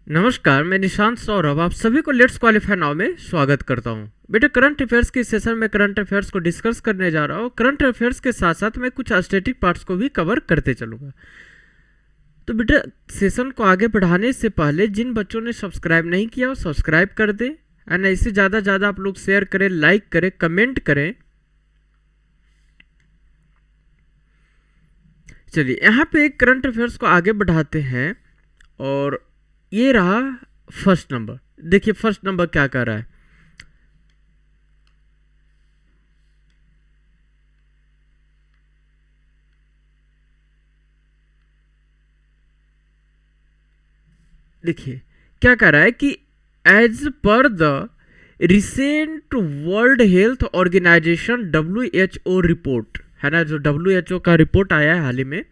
नमस्कार, मैं निशांत सौरभ आप सभी को लेट्स क्वालिफाई नाउ में स्वागत करता हूं। बेटा, करंट अफेयर्स के सेशन में करंट अफेयर्स को डिस्कस करने जा रहा हूं। करंट अफेयर्स के साथ साथ मैं कुछ स्टैटिक पार्ट्स को भी कवर करते चलूंगा। तो बेटा, सेशन को आगे बढ़ाने से पहले जिन बच्चों ने सब्सक्राइब नहीं किया वो सब्सक्राइब कर दे एंड इससे ज़्यादा ज़्यादा आप लोग शेयर करें, लाइक करें, कमेंट करें। चलिए, यहाँ पे एक करंट अफेयर्स को आगे बढ़ाते हैं और ये रहा फर्स्ट नंबर। देखिए फर्स्ट नंबर क्या कर रहा है। देखिए क्या कर रहा है कि as per the recent world health organisation WHO report है ना, जो WHO का रिपोर्ट आया है हाल ही में,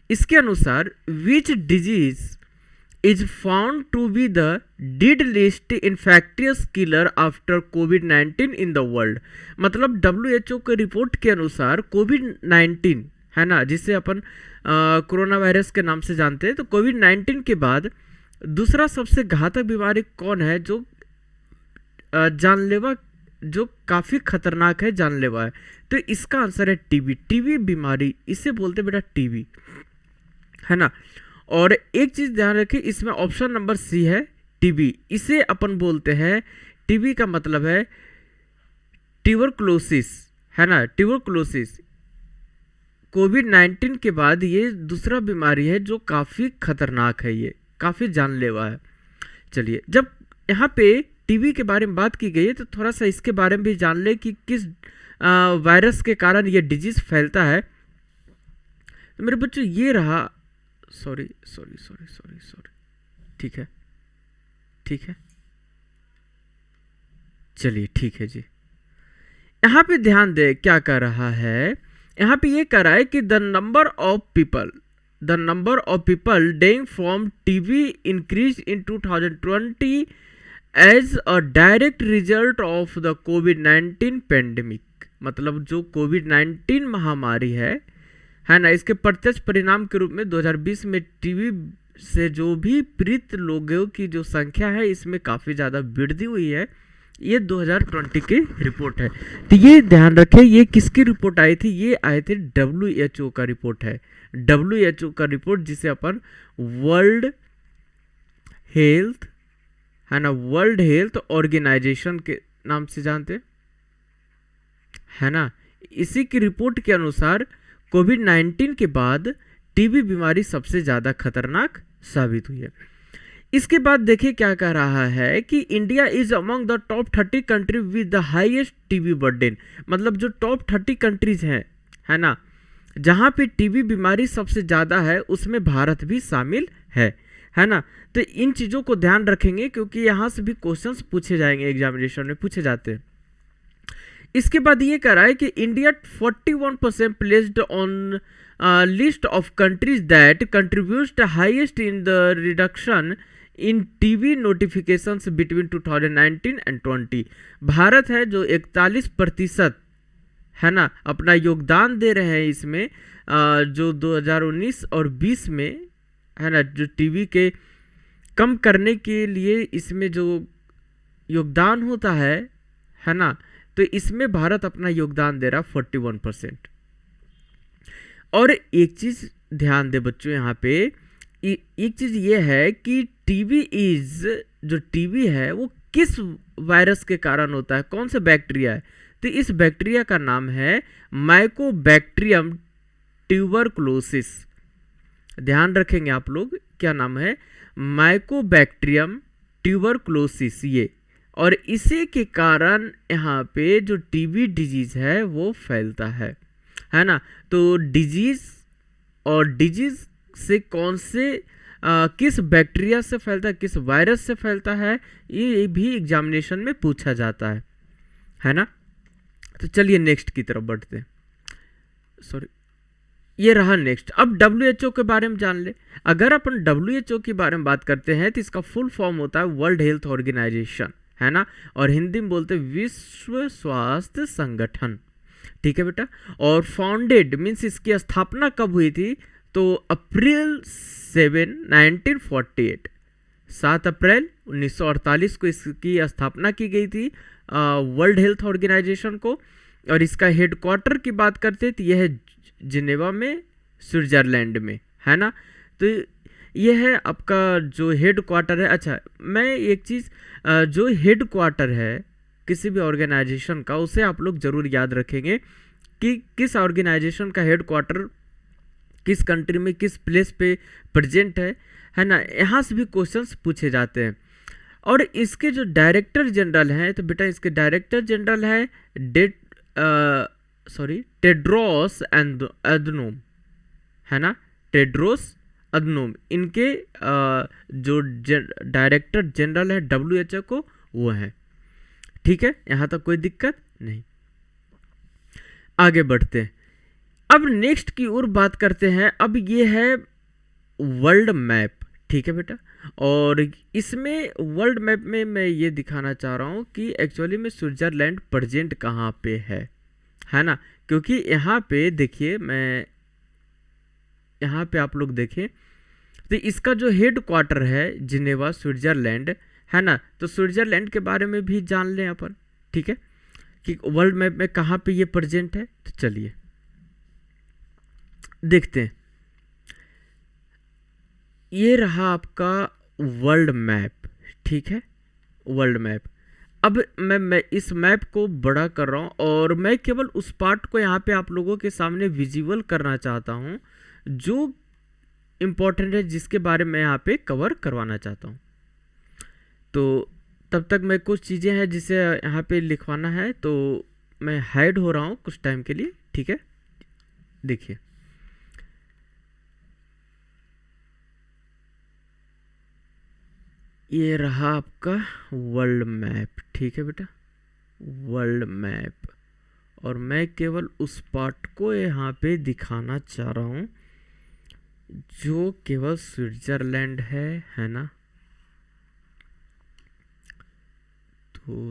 इसके अनुसार which disease is found to be the deadliest infectious killer after COVID-19 in the world। मतलब WHO के रिपोर्ट के अनुसार COVID-19 है ना, जिसे अपन कोरोना वायरस के नाम से जानते हैं, तो COVID-19 के बाद दूसरा सबसे घातक बीमारी कौन है जो जानलेवा, जो काफ़ी खतरनाक है, जानलेवा है। तो इसका आंसर है टीबी बीमारी, इसे बोलते बेटा टीबी, है ना। और एक चीज़ ध्यान रखें, इसमें ऑप्शन नंबर सी है टीबी, इसे अपन बोलते हैं, टीबी का मतलब है ट्यूबरकुलोसिस, है ना, ट्यूबरकुलोसिस। कोविड-19 के बाद ये दूसरा बीमारी है जो काफ़ी खतरनाक है, ये काफ़ी जानलेवा है। चलिए, जब यहाँ पे टीबी के बारे में बात की गई है तो थोड़ा सा इसके बारे में भी जान ले कि किस वायरस के कारण ये डिजीज़ फैलता है। तो मेरे बच्चों ये रहा, सॉरी, ठीक है, चलिए ठीक है जी। यहाँ पे ध्यान दे क्या कर रहा है, यहाँ पे ये कर रहा है कि the number of people dying from TB increase in 2020 as a direct result of the कोविड-19 पेंडेमिक। मतलब जो कोविड-19 महामारी है ना, इसके प्रत्यक्ष परिणाम के रूप में 2020 में टीबी से जो भी पीड़ित लोगों की जो संख्या है इसमें काफ़ी ज़्यादा वृद्धि हुई है। ये 2020 की रिपोर्ट है। तो ये ध्यान रखें, ये किसकी रिपोर्ट आई थी, ये आए थे WHO का रिपोर्ट है। WHO का रिपोर्ट जिसे अपन वर्ल्ड हेल्थ, है ना, वर्ल्ड हेल्थ ऑर्गेनाइजेशन के नाम से जानते है ना। इसी की रिपोर्ट के अनुसार कोविड-19 के बाद टीबी बीमारी सबसे ज़्यादा खतरनाक साबित हुई है। इसके बाद देखिए क्या कह रहा है कि India is among the top 30 country with the highest TB burden. मतलब जो टॉप 30 कंट्रीज हैं, है ना, जहाँ पे टीबी बीमारी सबसे ज़्यादा है उसमें भारत भी शामिल है ना। तो इन चीज़ों को ध्यान रखेंगे क्योंकि यहाँ से भी क्वेश्चंस पूछे जाएंगे, एग्जामिनेशन में पूछे जाते हैं। इसके बाद ये कह रहा है कि India 41% placed on list of countries that contributes the highest in the reduction in TB notifications between 2019 and 20। Bharat है जो 41% है ना अपना योगदान दे रहे हैं इसमें, जो 2019 और 20 में है ना, जो टीबी के कम करने के लिए इसमें जो योगदान होता है ना, तो इसमें भारत अपना योगदान दे रहा 41%। और एक चीज़ ध्यान दे बच्चों, यहाँ पे एक चीज़ ये है कि जो टीबी है वो किस वायरस के कारण होता है, कौन सा बैक्टीरिया है। तो इस बैक्टीरिया का नाम है माइकोबैक्टीरियम ट्यूबरकुलोसिस। ध्यान रखेंगे आप लोग, क्या नाम है, माइकोबैक्टीरियम ट्यूबरकुलोसिस ये। और इसी के कारण यहाँ पे जो टीबी डिजीज़ है वो फैलता है ना। तो डिजीज़ से कौन से किस बैक्टीरिया से फैलता है, किस वायरस से फैलता है, ये भी एग्जामिनेशन में पूछा जाता है ना। तो चलिए नेक्स्ट की तरफ बढ़ते हैं। सॉरी, ये रहा नेक्स्ट। अब WHO के बारे में जान ले। अगर अपन WHO के बारे में बात करते हैं तो इसका फुल फॉर्म होता है वर्ल्ड हेल्थ ऑर्गेनाइजेशन, है ना, और हिंदी में बोलते विश्व स्वास्थ्य संगठन। ठीक है बेटा। और फाउंडेड मीन्स इसकी स्थापना कब हुई थी, तो अप्रैल 7, 1948, 7 अप्रैल 1948 को इसकी स्थापना की गई थी वर्ल्ड हेल्थ ऑर्गेनाइजेशन को। और इसका हेडक्वार्टर की बात करते हैं तो यह है जिनेवा में, स्विट्जरलैंड में, है ना। तो यह है आपका जो हेड क्वार्टर है। अच्छा, मैं एक चीज़, जो हेड क्वार्टर है किसी भी ऑर्गेनाइजेशन का, उसे आप लोग ज़रूर याद रखेंगे कि किस ऑर्गेनाइजेशन का हेड क्वार्टर किस कंट्री में, किस प्लेस पे प्रेजेंट है ना। यहाँ से भी क्वेश्चंस पूछे जाते हैं। और इसके जो डायरेक्टर जनरल हैं, तो बेटा इसके डायरेक्टर जनरल है टेड्रोस अदनोम, है ना, टेड्रोस अदनोम। इनके जो डायरेक्टर जनरल है WHO को, वो है। ठीक है, यहाँ तक कोई दिक्कत नहीं। आगे बढ़ते हैं, अब नेक्स्ट की ओर बात करते हैं। अब ये है वर्ल्ड मैप, ठीक है बेटा। और इसमें वर्ल्ड मैप में मैं ये दिखाना चाह रहा हूँ कि एक्चुअली में स्विट्जरलैंड प्रेजेंट कहाँ पे है ना। क्योंकि यहाँ पे देखिए, मैं यहाँ पे आप लोग देखें तो इसका जो हेड क्वार्टर है जिनेवा, स्विट्जरलैंड, है ना। तो स्विट्जरलैंड के बारे में भी जान लें अपन, ठीक है, कि वर्ल्ड मैप में कहाँ पे ये प्रेजेंट है। तो चलिए देखते हैं। ये रहा आपका वर्ल्ड मैप, ठीक है, वर्ल्ड मैप। अब मैं इस मैप को बड़ा कर रहा हूँ और मैं केवल उस पार्ट को यहाँ पे आप लोगों के सामने विजिबल करना चाहता हूँ जो इम्पोर्टेंट है, जिसके बारे में यहाँ पे कवर करवाना चाहता हूँ। तो तब तक मैं कुछ चीज़ें हैं जिसे यहाँ पे लिखवाना है, तो मैं हाइड हो रहा हूँ कुछ टाइम के लिए, ठीक है। देखिए, ये रहा आपका वर्ल्ड मैप, ठीक है बेटा, वर्ल्ड मैप। और मैं केवल उस पार्ट को यहाँ पे दिखाना चाह रहा हूँ जो केवल स्विट्जरलैंड है ना। तो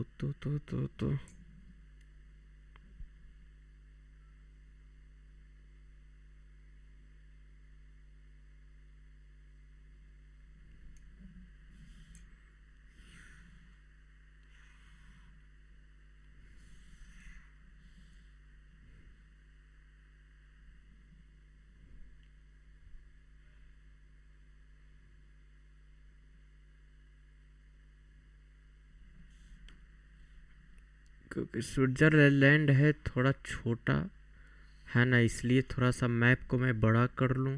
क्योंकि स्विट्जरलैंड है थोड़ा छोटा, है ना, इसलिए थोड़ा सा मैप को मैं बड़ा कर लूँ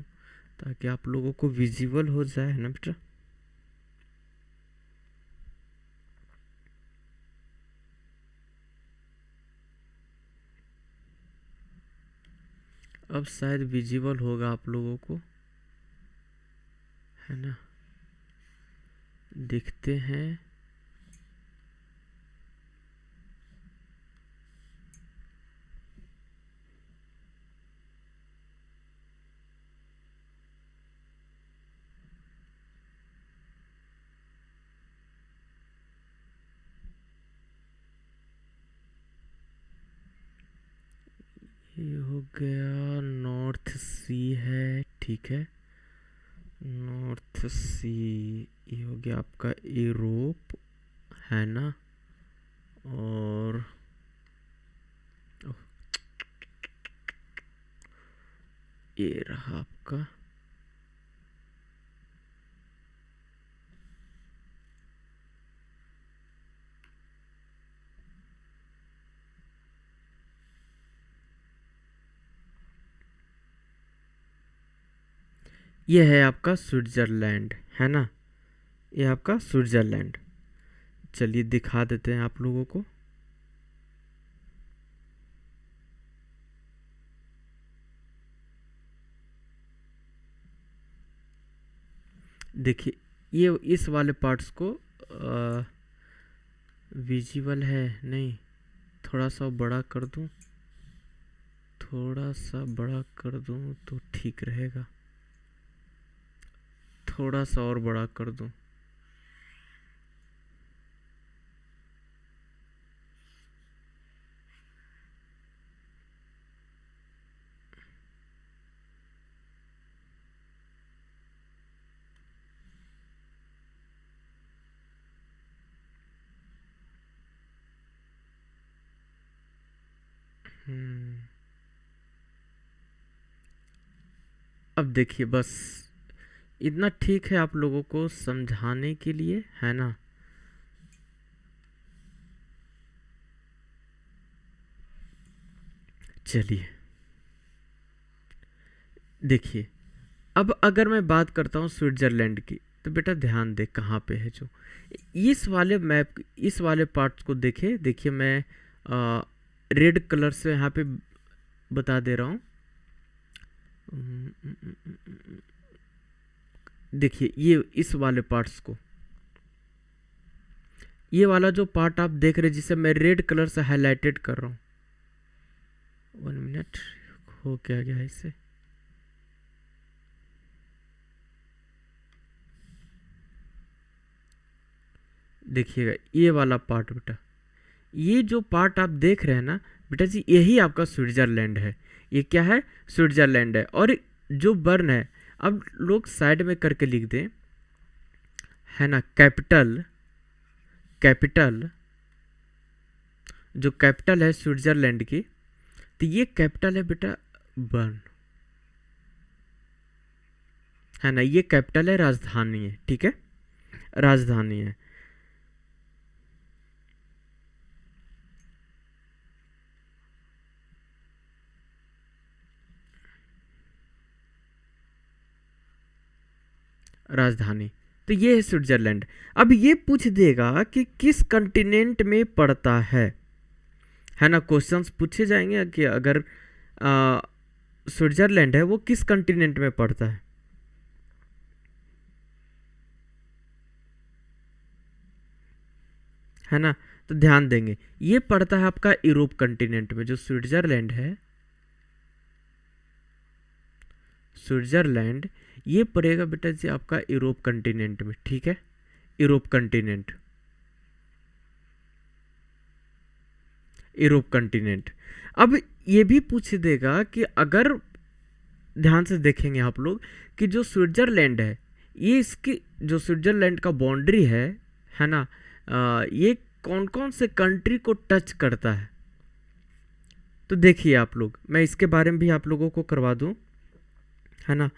ताकि आप लोगों को विजिबल हो जाए, है ना बेटा। अब शायद विजिबल होगा आप लोगों को, है ना। देखते हैं। ये हो गया नॉर्थ सी है, ठीक है, नॉर्थ सी। ये हो गया आपका यूरोप, है ना। और ये रहा आपका ये है आपका स्विट्जरलैंड, है ना, ये आपका स्विट्जरलैंड। चलिए दिखा देते हैं आप लोगों को। देखिए, ये इस वाले पार्ट्स को विजिबल है नहीं, थोड़ा सा बड़ा कर दूं, थोड़ा सा बड़ा कर दूं तो ठीक रहेगा, थोड़ा सा और बड़ा कर दूं। हम्म, अब देखिए बस इतना ठीक है आप लोगों को समझाने के लिए, है ना। चलिए देखिए, अब अगर मैं बात करता हूँ स्विट्जरलैंड की, तो बेटा ध्यान दे कहाँ पे है जो इस वाले मैप, इस वाले पार्ट को देखे, देखिए मैं रेड कलर से यहाँ पे बता दे रहा हूँ। देखिए ये इस वाले पार्ट्स को, ये वाला जो पार्ट आप देख रहे हैं जिसे मैं रेड कलर से हाईलाइटेड कर रहा हूँ। 1 मिनट, हो क्या गया इससे। देखिएगा ये वाला पार्ट बेटा, ये जो पार्ट आप देख रहे हैं ना बेटा जी, यही आपका स्विट्जरलैंड है। ये क्या है? स्विट्जरलैंड है। और जो बर्न है, अब लोग साइड में करके लिख दें, है ना, कैपिटल, कैपिटल, जो कैपिटल है स्विट्जरलैंड की, तो ये कैपिटल है बेटा बर्न, है ना, ये कैपिटल है, राजधानी है, ठीक है, राजधानी है। राजधानी, तो ये है स्विट्जरलैंड। अब ये पूछ देगा कि किस कंटिनेंट में पड़ता है ना, क्वेश्चंस पूछे जाएंगे कि अगर स्विट्जरलैंड है वो किस कंटिनेंट में पड़ता है ना। तो ध्यान देंगे, ये पड़ता है आपका यूरोप कंटिनेंट में, जो स्विट्जरलैंड है, स्विट्जरलैंड ये पड़ेगा बेटा जी आपका यूरोप कंटिनेंट में, ठीक है, यूरोप कंटिनेंट, यूरोप कंटिनेंट। अब ये भी पूछ देगा कि अगर ध्यान से देखेंगे आप लोग कि जो स्विट्जरलैंड है, ये इसकी जो स्विट्जरलैंड का बाउंड्री है ना, ये कौन कौन से कंट्री को टच करता है। तो देखिए आप लोग, मैं इसके बारे में भी आप लोगों को करवा दूं, है ना।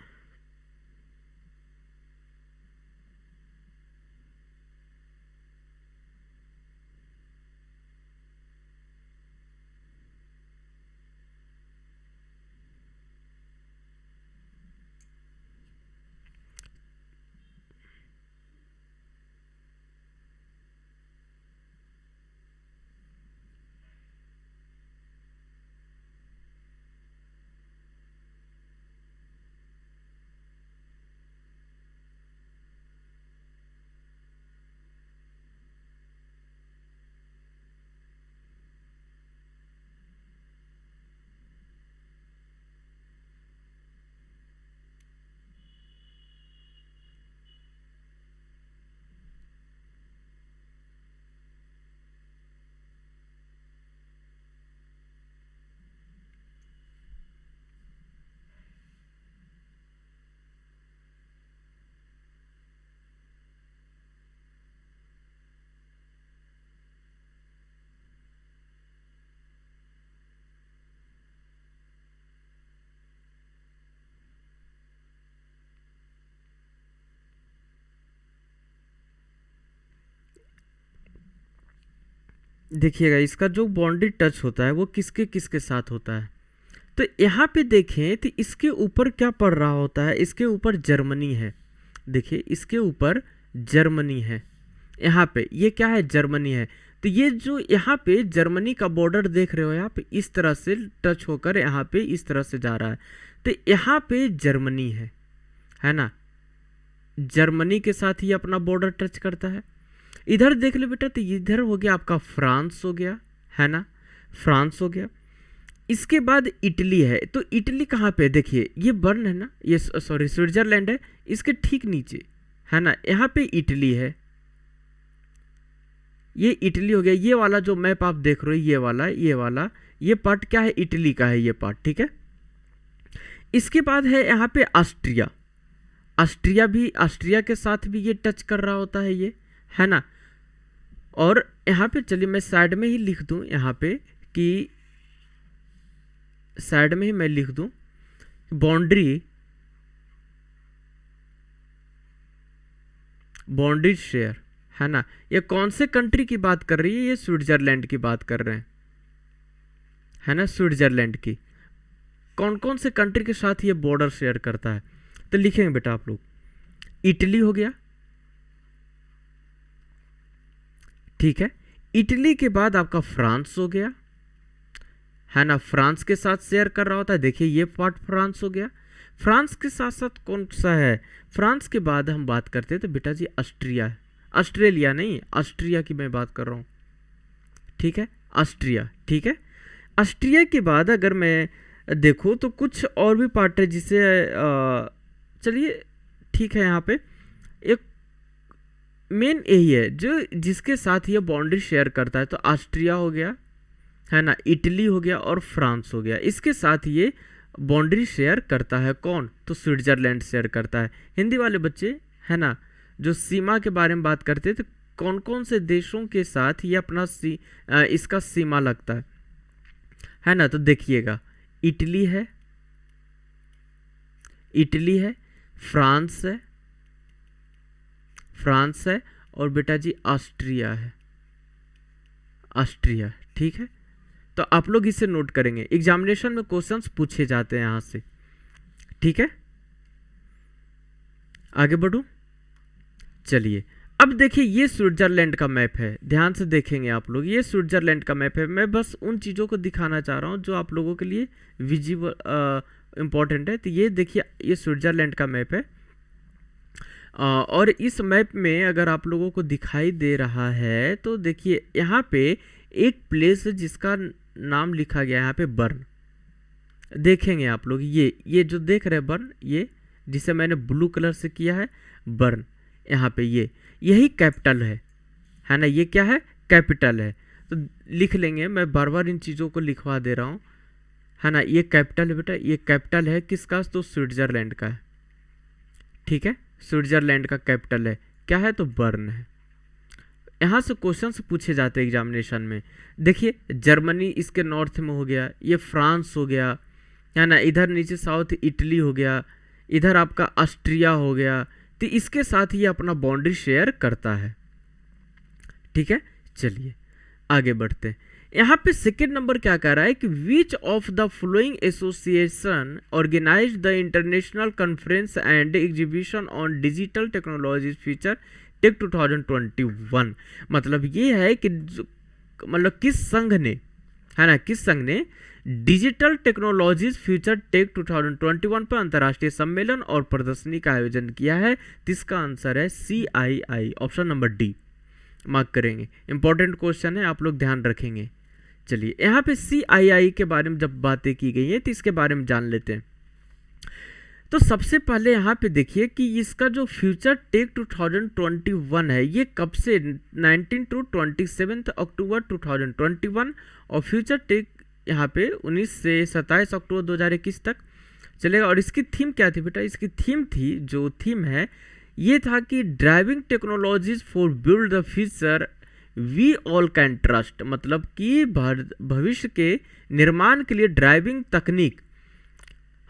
देखिएगा इसका जो बाउंड्री टच होता है वो किसके किसके साथ होता है। तो यहाँ पे देखें तो इसके ऊपर क्या पड़ रहा होता है, इसके ऊपर जर्मनी है। देखिए इसके ऊपर जर्मनी है, यहाँ पे ये क्या है, जर्मनी है। तो ये जो यहाँ पे जर्मनी का बॉर्डर देख रहे हो, यहाँ पे इस तरह से टच होकर यहाँ पे इस तरह से जा रहा है। तो यहाँ पे जर्मनी है ना, जर्मनी के साथ ही अपना बॉर्डर टच करता है। इधर देख लो बेटा, तो इधर हो गया आपका फ्रांस हो गया, है ना, फ्रांस हो गया। इसके बाद इटली है। तो इटली कहाँ पे, देखिए ये बर्न है ना, ये सॉरी स्विट्जरलैंड है, इसके ठीक नीचे, है ना, यहाँ पे इटली है, ये इटली हो गया। ये वाला जो मैप आप देख रहे हो, ये वाला ये पार्ट क्या है, इटली का है ये पार्ट, ठीक है। इसके बाद है यहाँ पे ऑस्ट्रिया, ऑस्ट्रिया भी, ऑस्ट्रिया के साथ भी ये टच कर रहा होता है ये, है ना। और यहाँ पे चलिए मैं साइड में ही लिख दूँ यहाँ पे कि साइड में ही मैं लिख दूं बाउंड्री बाउंड्री शेयर, है ना। ये कौन से कंट्री की बात कर रही है? ये स्विट्जरलैंड की बात कर रहे हैं, है ना, स्विट्जरलैंड की। कौन कौन से कंट्री के साथ ये बॉर्डर शेयर करता है? तो लिखेंगे बेटा आप लोग, इटली हो गया, ठीक है। इटली के बाद आपका फ्रांस हो गया, है ना, फ्रांस के साथ शेयर कर रहा होता है। देखिए ये पार्ट फ्रांस हो गया। फ्रांस के साथ साथ कौन सा है? फ्रांस के बाद हम बात करते हैं तो बेटा जी ऑस्ट्रिया है। ऑस्ट्रेलिया नहीं, ऑस्ट्रिया की मैं बात कर रहा हूँ, ठीक है, ऑस्ट्रिया, ठीक है। ऑस्ट्रिया के बाद अगर मैं देखूँ तो कुछ और भी पार्ट है जिसे चलिए ठीक है, यहाँ पे एक मेन यही है जो जिसके साथ ये बाउंड्री शेयर करता है। तो ऑस्ट्रिया हो गया, है ना, इटली हो गया और फ्रांस हो गया। इसके साथ ये बाउंड्री शेयर करता है कौन? तो स्विट्जरलैंड शेयर करता है। हिंदी वाले बच्चे, है ना, जो सीमा के बारे में बात करते हैं तो कौन कौन से देशों के साथ ये अपना इसका सीमा लगता है ना। तो देखिएगा इटली है, इटली है, फ्रांस है, फ्रांस है और बेटा जी ऑस्ट्रिया है, ऑस्ट्रिया, ठीक है। तो आप लोग इसे नोट करेंगे, एग्जामिनेशन में क्वेश्चंस पूछे जाते हैं यहां से, ठीक है। आगे बढ़ूं, चलिए अब देखिए ये स्विट्जरलैंड का मैप है, ध्यान से देखेंगे आप लोग। ये स्विट्जरलैंड का मैप है। मैं बस उन चीज़ों को दिखाना चाह रहा हूँ जो आप लोगों के लिए विजिबल इम्पॉर्टेंट है। तो ये देखिए ये स्विट्जरलैंड का मैप है और इस मैप में अगर आप लोगों को दिखाई दे रहा है तो देखिए यहाँ पे एक प्लेस है जिसका नाम लिखा गया है यहाँ पे बर्न। देखेंगे आप लोग ये जो देख रहे हैं बर्न, ये जिसे मैंने ब्लू कलर से किया है बर्न, यहाँ पे यही कैपिटल है ना। ये क्या है? कैपिटल है। तो लिख लेंगे, मैं बार बार इन चीज़ों को लिखवा दे रहा हूँ, है ना। ये कैपिटल है बेटा, ये कैपिटल है किसका? तो स्विट्जरलैंड का है, ठीक है। स्विट्जरलैंड का कैपिटल है क्या है? तो बर्न है। यहाँ से क्वेश्चंस पूछे जाते हैं एग्जामिनेशन में। देखिए जर्मनी इसके नॉर्थ में हो गया, ये फ्रांस हो गया, है ना, इधर नीचे साउथ इटली हो गया, इधर आपका ऑस्ट्रिया हो गया। तो इसके साथ ही अपना बाउंड्री शेयर करता है, ठीक है। चलिए आगे बढ़ते हैं। यहाँ पे सेकेंड नंबर क्या कह रहा है कि which of the following association organise the international conference and exhibition on digital technologies future tech 2021। मतलब ये है कि मतलब किस संघ ने, है ना, किस संघ ने डिजिटल टेक्नोलॉजीज फ्यूचर टेक 2021 पर अंतर्राष्ट्रीय सम्मेलन और प्रदर्शनी का आयोजन किया है? इसका आंसर है CII, option number D. Mark करेंगे, इंपॉर्टेंट क्वेश्चन है, आप लोग ध्यान रखेंगे। चलिए यहाँ पे CII के बारे में जब बातें की गई है तो इसके बारे में जान लेते हैं। तो सबसे पहले यहाँ पे देखिए कि इसका जो फ्यूचर टेक 2021 है ये कब से 19 to 27 अक्टूबर 2021 और फ्यूचर टेक यहाँ पे 19 से 27 अक्टूबर 2021 तक चलेगा। और इसकी थीम क्या थी बेटा? इसकी थीम थी, जो थीम है ये था कि driving technologies for build the future we all can trust. मतलब कि भविष्य के निर्माण के लिए ड्राइविंग तकनीक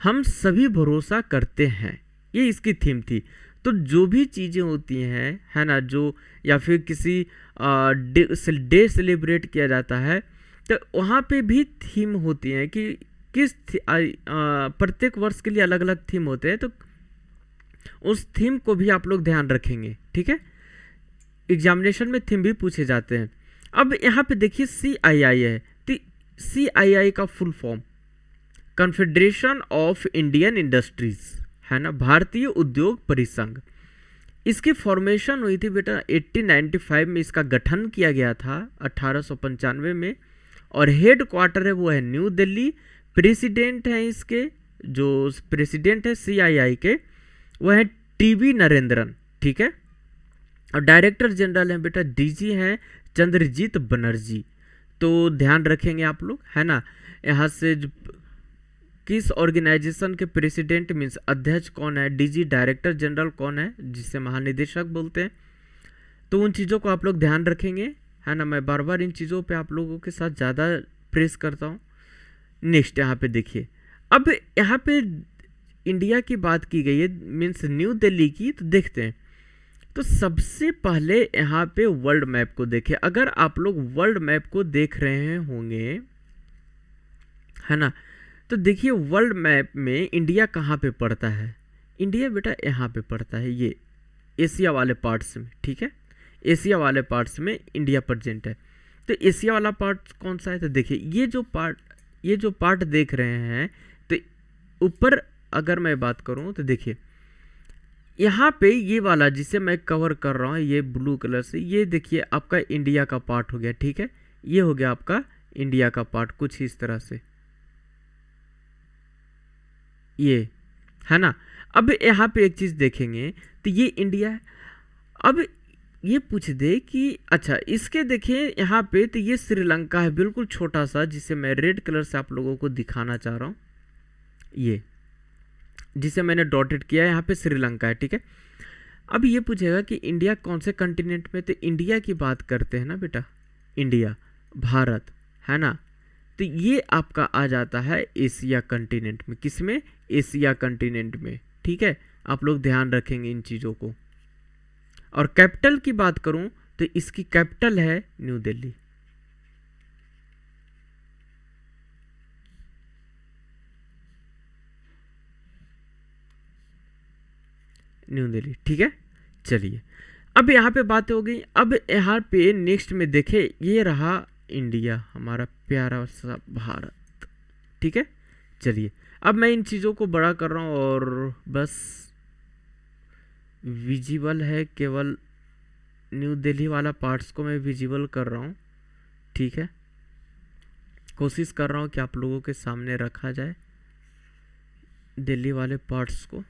हम सभी भरोसा करते हैं, ये इसकी थीम थी। तो जो भी चीज़ें होती हैं, है ना, जो या फिर किसी डे सेलिब्रेट किया जाता है तो वहाँ पे भी थीम होती है कि किस प्रत्येक वर्ष के लिए अलग अलग थीम होते हैं। तो उस थीम को भी आप लोग ध्यान रखेंगे, ठीक है। एग्जामिनेशन में थीम भी पूछे जाते हैं। अब यहाँ पे देखिए CII है, तो CII का full form confederation of Indian industries, है ना, भारतीय उद्योग परिसंघ। इसकी फॉर्मेशन हुई थी बेटा 1895 में, इसका गठन किया गया था 1895 में और हेड क्वार्टर है वो है न्यू दिल्ली। प्रेसिडेंट हैं इसके, जो प्रेसिडेंट है CII के वो है TB नरेंद्रन, ठीक है। और डायरेक्टर जनरल हैं बेटा DG हैं चंद्रजीत बनर्जी। तो ध्यान रखेंगे आप लोग, है ना। यहाँ से किस ऑर्गेनाइजेशन के प्रेसिडेंट मीन्स अध्यक्ष कौन है, DG डायरेक्टर जनरल कौन है जिसे महानिदेशक बोलते हैं। तो उन चीज़ों को आप लोग ध्यान रखेंगे, है ना। मैं बार बार इन चीज़ों पे आप लोगों के साथ ज़्यादा प्रेस करता हूँ, नेक्स्ट यहाँ पे देखिए, अब यहाँ पे इंडिया की बात की गई है, मीन्स न्यू दिल्ली की, तो देखते हैं। तो सबसे पहले यहाँ पे वर्ल्ड मैप को देखें। अगर आप लोग वर्ल्ड मैप को देख रहे होंगे, है ना, तो देखिए वर्ल्ड मैप में इंडिया कहाँ पे पड़ता है। इंडिया बेटा यहाँ पे पड़ता है, ये एशिया वाले पार्ट्स में, ठीक है, एशिया वाले पार्ट्स में इंडिया प्रेजेंट है। तो एशिया वाला पार्ट कौन सा है, तो देखिए ये जो पार्ट देख रहे हैं, तो ऊपर अगर मैं बात करूं तो देखिए यहाँ पे ये वाला जिसे मैं कवर कर रहा हूँ ये ब्लू कलर से, ये देखिए आपका इंडिया का पार्ट हो गया, ठीक है, ये हो गया आपका इंडिया का पार्ट, कुछ इस तरह से, ये है ना। अब यहाँ पे एक चीज़ देखेंगे तो ये इंडिया है। अब ये पूछ दे कि अच्छा इसके देखिए यहाँ पे, तो ये श्रीलंका है बिल्कुल छोटा सा, जिसे मैं रेड कलर से आप लोगों को दिखाना चाह रहा हूँ, ये जिसे मैंने डॉटेड किया है यहाँ पे श्रीलंका है, ठीक है। अब ये पूछेगा कि इंडिया कौन से कंटिनेंट में, तो इंडिया की बात करते हैं ना बेटा, इंडिया, भारत, है ना, तो ये आपका आ जाता है एशिया कंटिनेंट में। किस में, एशिया कंटिनेंट में, ठीक है। आप लोग ध्यान रखेंगे इन चीज़ों को। और कैपिटल की बात करूं तो इसकी कैपिटल है न्यू दिल्ली, न्यू दिल्ली, ठीक है। चलिए अब यहाँ पे बात हो गई। अब यहाँ पे नेक्स्ट में देखे, ये रहा इंडिया, हमारा प्यारा सा भारत, ठीक है। चलिए अब मैं इन चीज़ों को बड़ा कर रहा हूँ और बस विजिबल है केवल न्यू दिल्ली वाला पार्ट्स को मैं विजिबल कर रहा हूँ, ठीक है। कोशिश कर रहा हूँ कि आप लोगों के सामने रखा जाए दिल्ली वाले पार्ट्स को।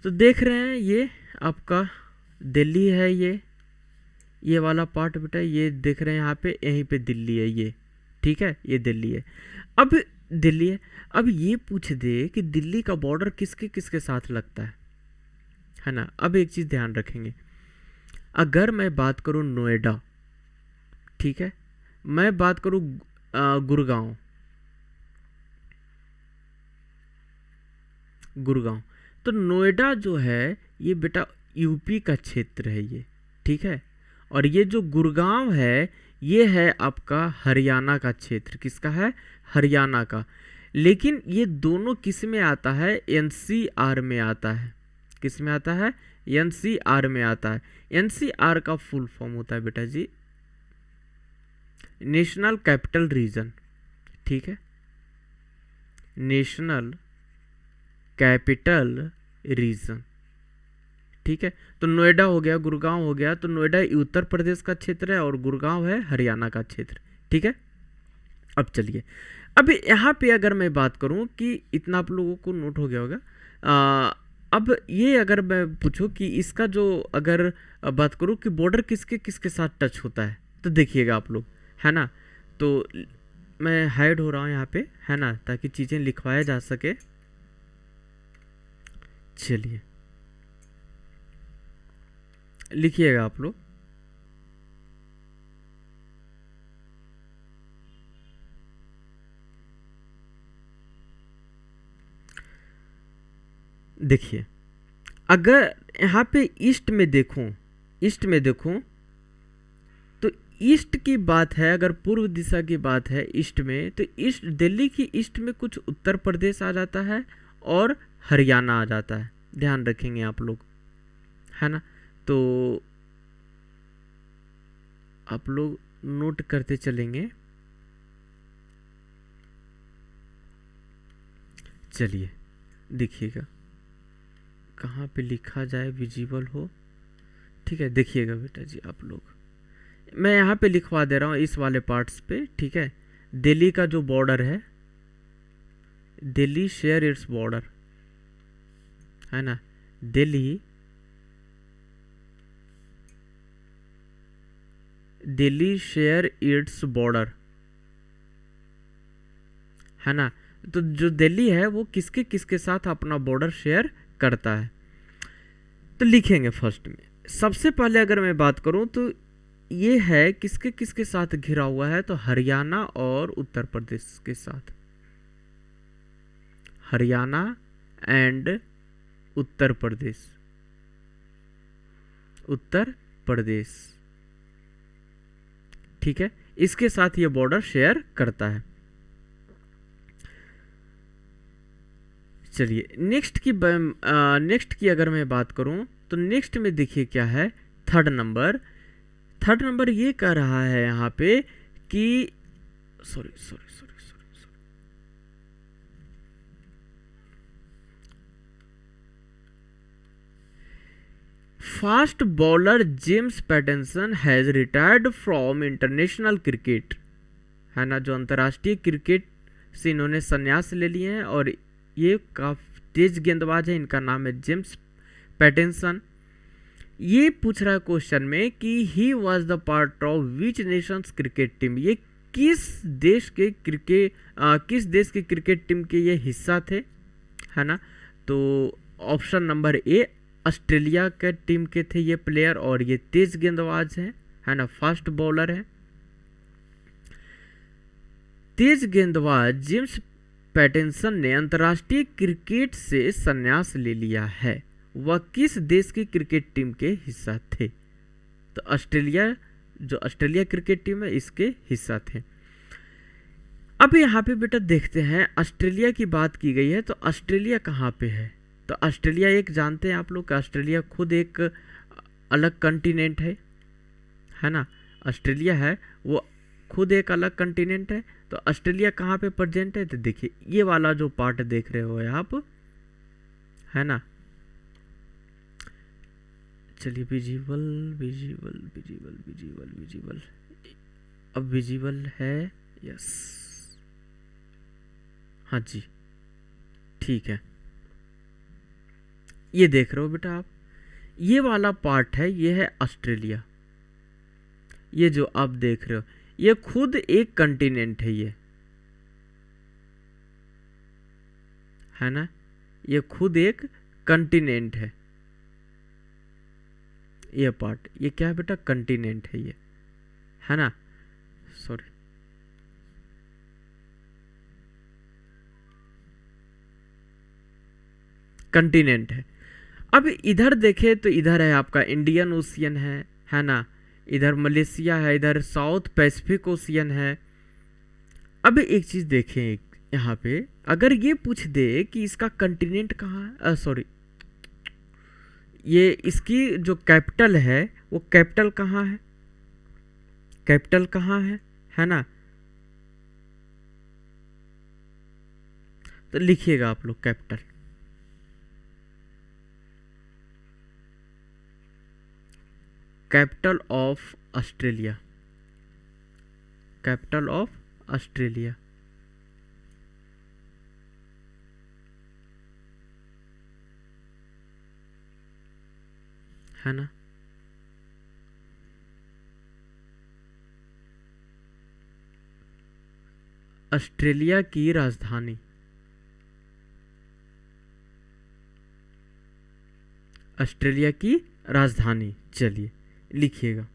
तो देख रहे हैं ये आपका दिल्ली है, ये वाला पार्ट बेटा, ये देख रहे हैं यहाँ पे, यहीं पे दिल्ली है ये, ठीक है, ये दिल्ली है। अब दिल्ली है, अब ये पूछ दे कि दिल्ली का बॉर्डर किसके किसके साथ लगता है ना। अब एक चीज़ ध्यान रखेंगे, अगर मैं बात करूँ नोएडा, ठीक है, मैं बात करूँ गुड़गांव, तो नोएडा जो है ये बेटा यूपी का क्षेत्र है ये, ठीक है। और ये जो गुड़गांव है ये है आपका हरियाणा का क्षेत्र, किसका है, हरियाणा का। लेकिन ये दोनों किस में आता है, एनसीआर में आता है। किस में आता है, एनसीआर में आता है। एनसीआर का फुल फॉर्म होता है बेटा जी नेशनल कैपिटल रीजन, ठीक है, नेशनल कैपिटल रीजन, ठीक है। तो नोएडा हो गया, गुड़गांव हो गया, तो नोएडा उत्तर प्रदेश का क्षेत्र है और गुड़गांव है हरियाणा का क्षेत्र, ठीक है। अब चलिए, अब यहाँ पे अगर मैं बात करूँ कि इतना आप लोगों को नोट हो गया होगा, अब ये अगर मैं पूछूं कि इसका जो अगर बात करूँ कि बॉर्डर किसके किसके साथ टच होता है, तो देखिएगा आप लोग, है ना। तो मैं हाइड हो रहा हूँ यहाँ पे, है ना, ताकि चीज़ें लिखवाया जा सके। चलिए लिखिएगा आप लोग। देखिए अगर यहाँ पे ईस्ट में देखूं तो ईस्ट की बात है, अगर पूर्व दिशा की बात है ईस्ट में, तो ईस्ट दिल्ली की ईस्ट में कुछ उत्तर प्रदेश आ जाता है और हरियाणा आ जाता है, ध्यान रखेंगे आप लोग, है ना। तो आप लोग नोट करते चलेंगे। चलिए देखिएगा कहाँ पे लिखा जाए विजिबल हो, ठीक है। देखिएगा बेटा जी आप लोग, मैं यहाँ पे लिखवा दे रहा हूँ इस वाले पार्ट्स पे, ठीक है। दिल्ली का जो बॉर्डर है, दिल्ली शेयर इट्स बॉर्डर, है ना, दिल्ली शेयर इट्स बॉर्डर, है ना। तो जो दिल्ली है वो किसके किसके साथ अपना बॉर्डर शेयर करता है, तो लिखेंगे फर्स्ट में सबसे पहले अगर मैं बात करूं तो ये है किसके किसके साथ घिरा हुआ है, तो हरियाणा और उत्तर प्रदेश के साथ। हरियाणा एंड उत्तर प्रदेश, उत्तर प्रदेश, ठीक है, इसके साथ ये बॉर्डर शेयर करता है। चलिए नेक्स्ट की अगर मैं बात करूं तो नेक्स्ट में देखिए क्या है, थर्ड नंबर ये कह रहा है यहाँ पे कि sorry sorry sorry sorry sorry fast bowler James Patterson has retired from international cricket, है ना, जो अंतर्राष्ट्रीय क्रिकेट से इन्होंने संन्यास ले लिए हैं, और ये काफी तेज गेंदबाज है, इनका नाम है जेम्स पैटरसन। ये पूछ रहा है क्वेश्चन में कि he was the part of which Nations cricket team, ये किस देश के क्रिकेट टीम के ये हिस्सा थे, है ना। तो ऑप्शन नंबर ए ऑस्ट्रेलिया के टीम के थे ये प्लेयर, और ये तेज गेंदबाज हैं, है ना, फास्ट बॉलर है। तेज गेंदबाज जेम्स पैटरसन ने अंतर्राष्ट्रीय क्रिकेट से संन्यास ले लिया है, वह किस देश की क्रिकेट टीम के हिस्सा थे, तो ऑस्ट्रेलिया, जो ऑस्ट्रेलिया क्रिकेट टीम है इसके हिस्सा थे। अब यहाँ पे बेटा देखते हैं, ऑस्ट्रेलिया की बात की गई है तो ऑस्ट्रेलिया कहाँ पे है, तो ऑस्ट्रेलिया एक जानते हैं आप लोग, ऑस्ट्रेलिया खुद एक अलग कंटिनेंट है ना, ऑस्ट्रेलिया है वो खुद एक अलग कंटिनेंट है। तो ऑस्ट्रेलिया कहाँ पे प्रेजेंट है, तो देखिए ये वाला जो पार्ट देख रहे हो आप, है ना, चलिए visible visible visible visible visible, अब विजिबल है, यस, हाँ जी ठीक है, ये देख रहे हो बेटा आप, ये वाला पार्ट है, ये है ऑस्ट्रेलिया, ये जो आप देख रहे हो ये खुद एक कंटिनेंट है, ये है ना, ये खुद एक कंटिनेंट है, ये पार्ट, ये क्या है बेटा, कंटिनेंट है ये, है ना, सॉरी कंटिनेंट है। अब इधर देखे तो इधर है आपका इंडियन ओशियन है ना, इधर मलेशिया है, इधर साउथ पैसिफिक ओशियन है। अब एक चीज देखें यहाँ पे, अगर ये पूछ दे कि इसका कंटिनेंट कहाँ है, सॉरी ये इसकी जो कैपिटल है वो कैपिटल कहाँ है ना, तो लिखिएगा आप लोग capital of Australia, capital of Australia, है ना। ऑस्ट्रेलिया की राजधानी, ऑस्ट्रेलिया की राजधानी, चलिए लिखिएगा,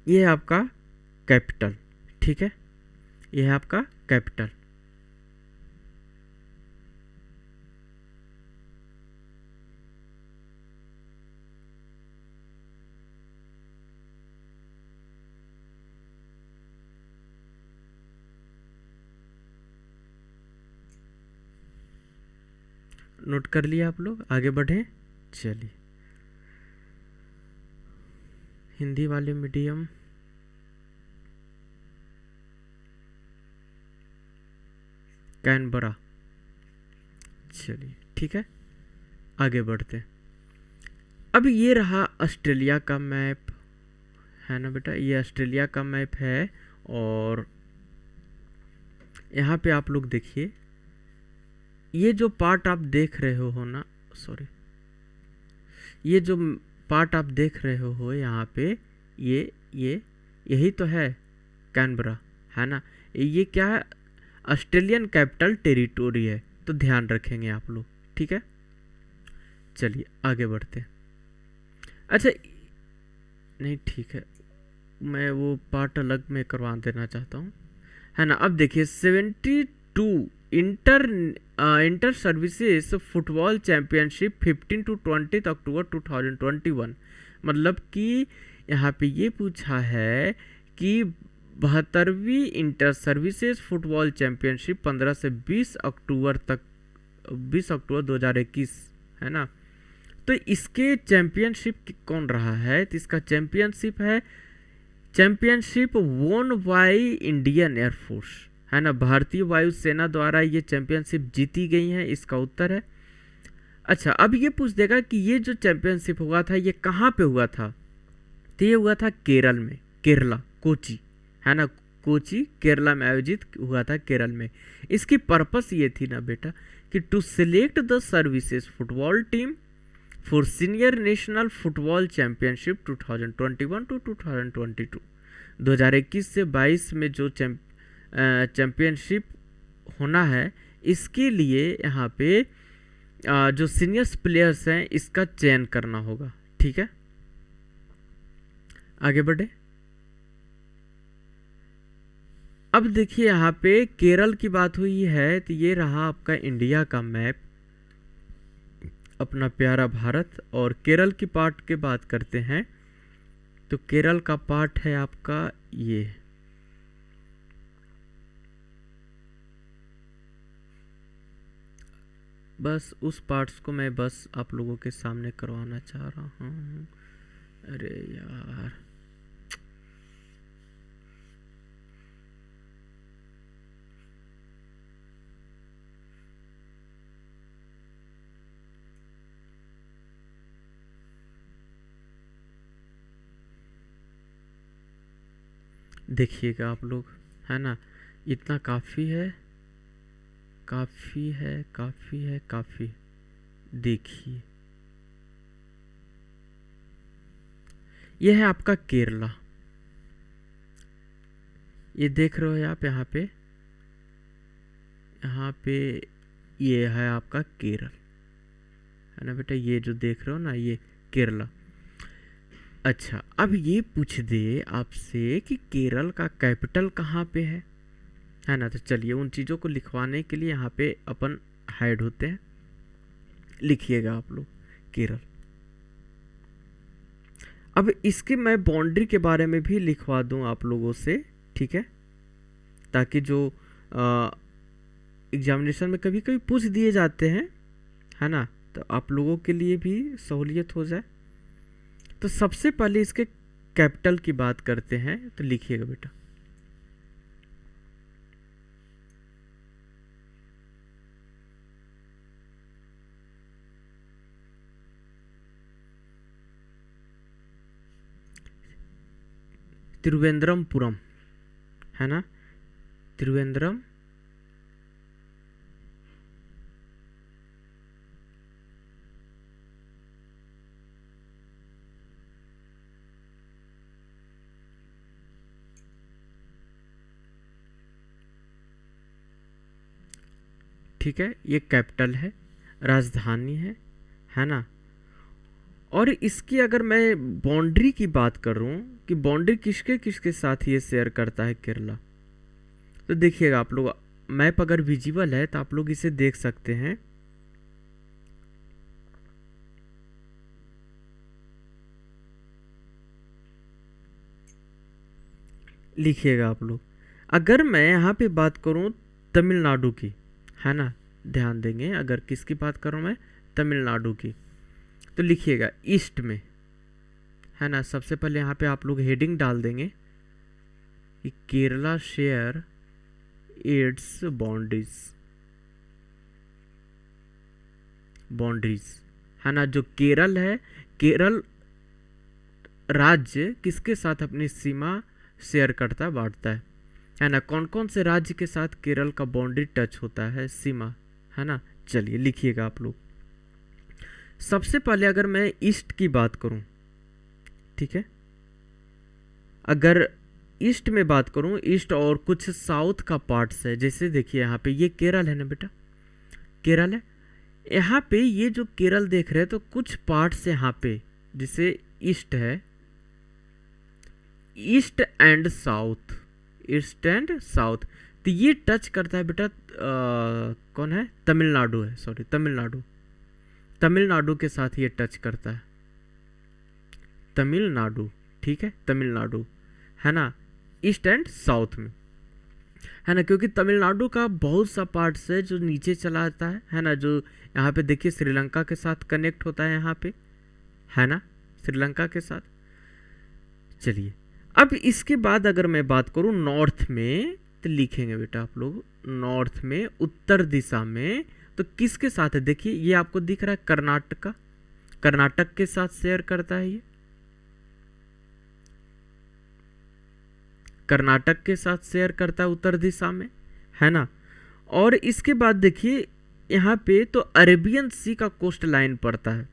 ये है आपका कैपिटल, ठीक है, ये है आपका कैपिटल। नोट कर लिया आप लोग, आगे बढ़े, चलिए हिंदी वाले मीडियम, कैनबरा, चलिए ठीक है, आगे बढ़ते हैं। अब ये रहा ऑस्ट्रेलिया का मैप, है ना बेटा, ये ऑस्ट्रेलिया का मैप है, और यहाँ पे आप लोग देखिए, ये जो पार्ट आप देख रहे हो ना, सॉरी, ये जो पार्ट आप देख रहे हो यहाँ पे, ये यही तो है कैनबरा, है ना, ये क्या है, ऑस्ट्रेलियन कैपिटल टेरिटोरी है, तो ध्यान रखेंगे आप लोग, ठीक है। चलिए आगे बढ़ते हैं। अच्छा नहीं ठीक है, मैं वो पार्ट अलग में करवा देना चाहता हूँ, है ना। अब देखिए 72 inter services football championship 15 to 20 अक्टूबर 2021, मतलब कि यहाँ पे ये पूछा है कि 72वीं इंटर सर्विसेज फुटबॉल चैंपियनशिप 15 से 20 अक्टूबर तक, 20 अक्टूबर 2021, है ना। तो इसके चैंपियनशिप कौन रहा है, तो इसका चैंपियनशिप है, चैंपियनशिप वोन बाई इंडियन एयरफोर्स, है ना। भारतीय वायुसेना द्वारा ये चैंपियनशिप जीती गई है, इसका उत्तर है। अच्छा अब ये पूछ देगा कि ये जो चैंपियनशिप हुआ था ये कहाँ पे हुआ था, तो ये हुआ था केरल में, केरला, कोची, है ना। कोची केरला में आयोजित हुआ था, केरल में। इसकी पर्पस ये थी ना बेटा कि to select the services football team for senior national football championship 2021 to 2022, 2021 से 22 में जो चैंपियनशिप होना है, इसके लिए यहाँ पे जो सीनियर्स प्लेयर्स हैं इसका चयन करना होगा, ठीक है। आगे बढ़े। अब देखिए यहाँ पे केरल की बात हुई है, तो ये रहा आपका इंडिया का मैप, अपना प्यारा भारत, और केरल की पार्ट के बात करते हैं, तो केरल का पार्ट है आपका ये, बस उस पार्ट्स को मैं बस आप लोगों के सामने करवाना चाह रहा हूँ। अरे यार देखिएगा आप लोग, है ना, इतना काफ़ी है, काफ़ी है, काफ़ी है, काफ़ी। देखिए यह है आपका केरला, ये देख रहे हो आप यहाँ पे, यहाँ पे ये है आपका केरल, है ना बेटा, ये जो देख रहे हो ना ये केरला। अच्छा अब ये पूछ दे आपसे कि केरल का कैपिटल कहाँ पे है ना, तो चलिए उन चीज़ों को लिखवाने के लिए यहाँ पे अपन हाइड होते हैं, लिखिएगा आप लोग केरल। अब इसके मैं बाउंड्री के बारे में भी लिखवा दूं आप लोगों से, ठीक है, ताकि जो एग्जामिनेशन में कभी कभी पूछ दिए जाते हैं, है ना, तो आप लोगों के लिए भी सहूलियत हो जाए। तो सबसे पहले इसके कैपिटल की बात करते हैं, तो लिखिएगा बेटा त्रिवेंद्रमपुरम, है ना, त्रिवेंद्रम ठीक है, ये कैपिटल है, राजधानी है ना। और इसकी अगर मैं बाउंड्री की बात करूं कि बाउंड्री किसके किसके साथ ये शेयर करता है केरला, तो देखिएगा आप लोग, मैप अगर विजिबल है तो आप लोग इसे देख सकते हैं। लिखिएगा आप लोग, अगर मैं यहाँ पे बात करूँ तमिलनाडु की, है ना, ध्यान देंगे, अगर किसकी बात करूँ मैं, तमिलनाडु की, तो लिखिएगा ईस्ट में, है ना। सबसे पहले यहाँ पे आप लोग हेडिंग डाल देंगे कि केरला शेयर इट्स बाउंड्रीज, है ना। जो केरल है, केरल राज्य किसके साथ अपनी सीमा शेयर करता है, बांटता है ना। कौन कौन से राज्य के साथ केरल का बाउंड्री टच होता है, सीमा, है ना। चलिए लिखिएगा आप लोग। सबसे पहले अगर मैं ईस्ट की बात करूं, ठीक है, अगर ईस्ट में बात करूं, ईस्ट और कुछ साउथ का पार्ट्स है, जैसे देखिए यहाँ पे ये केरल है ना बेटा, केरल है। यहाँ पे ये जो केरल देख रहे हैं तो कुछ पार्ट्स यहाँ पे जैसे ईस्ट है, east and south, east and south, तो ये टच करता है बेटा कौन है, तमिलनाडु है, सॉरी तमिलनाडु, तमिलनाडु के साथ ये टच करता है, तमिलनाडु, ठीक है, तमिलनाडु है ना, ईस्ट एंड साउथ में है ना, क्योंकि तमिलनाडु का बहुत सा पार्ट्स है जो नीचे चला आता है ना, जो यहाँ पे देखिए श्रीलंका के साथ कनेक्ट होता है यहाँ पे, है ना, श्रीलंका के साथ। चलिए अब इसके बाद अगर मैं बात करूँ नॉर्थ में, तो लिखेंगे बेटा आप लोग नॉर्थ में, उत्तर दिशा में, तो किसके साथ है, देखिए ये आपको दिख रहा है कर्नाटका, कर्नाटक के साथ शेयर करता है, ये कर्नाटक के साथ शेयर करता है उत्तर दिशा में, है ना। और इसके बाद देखिए यहाँ पे तो अरेबियन सी का कोस्ट लाइन पड़ता है,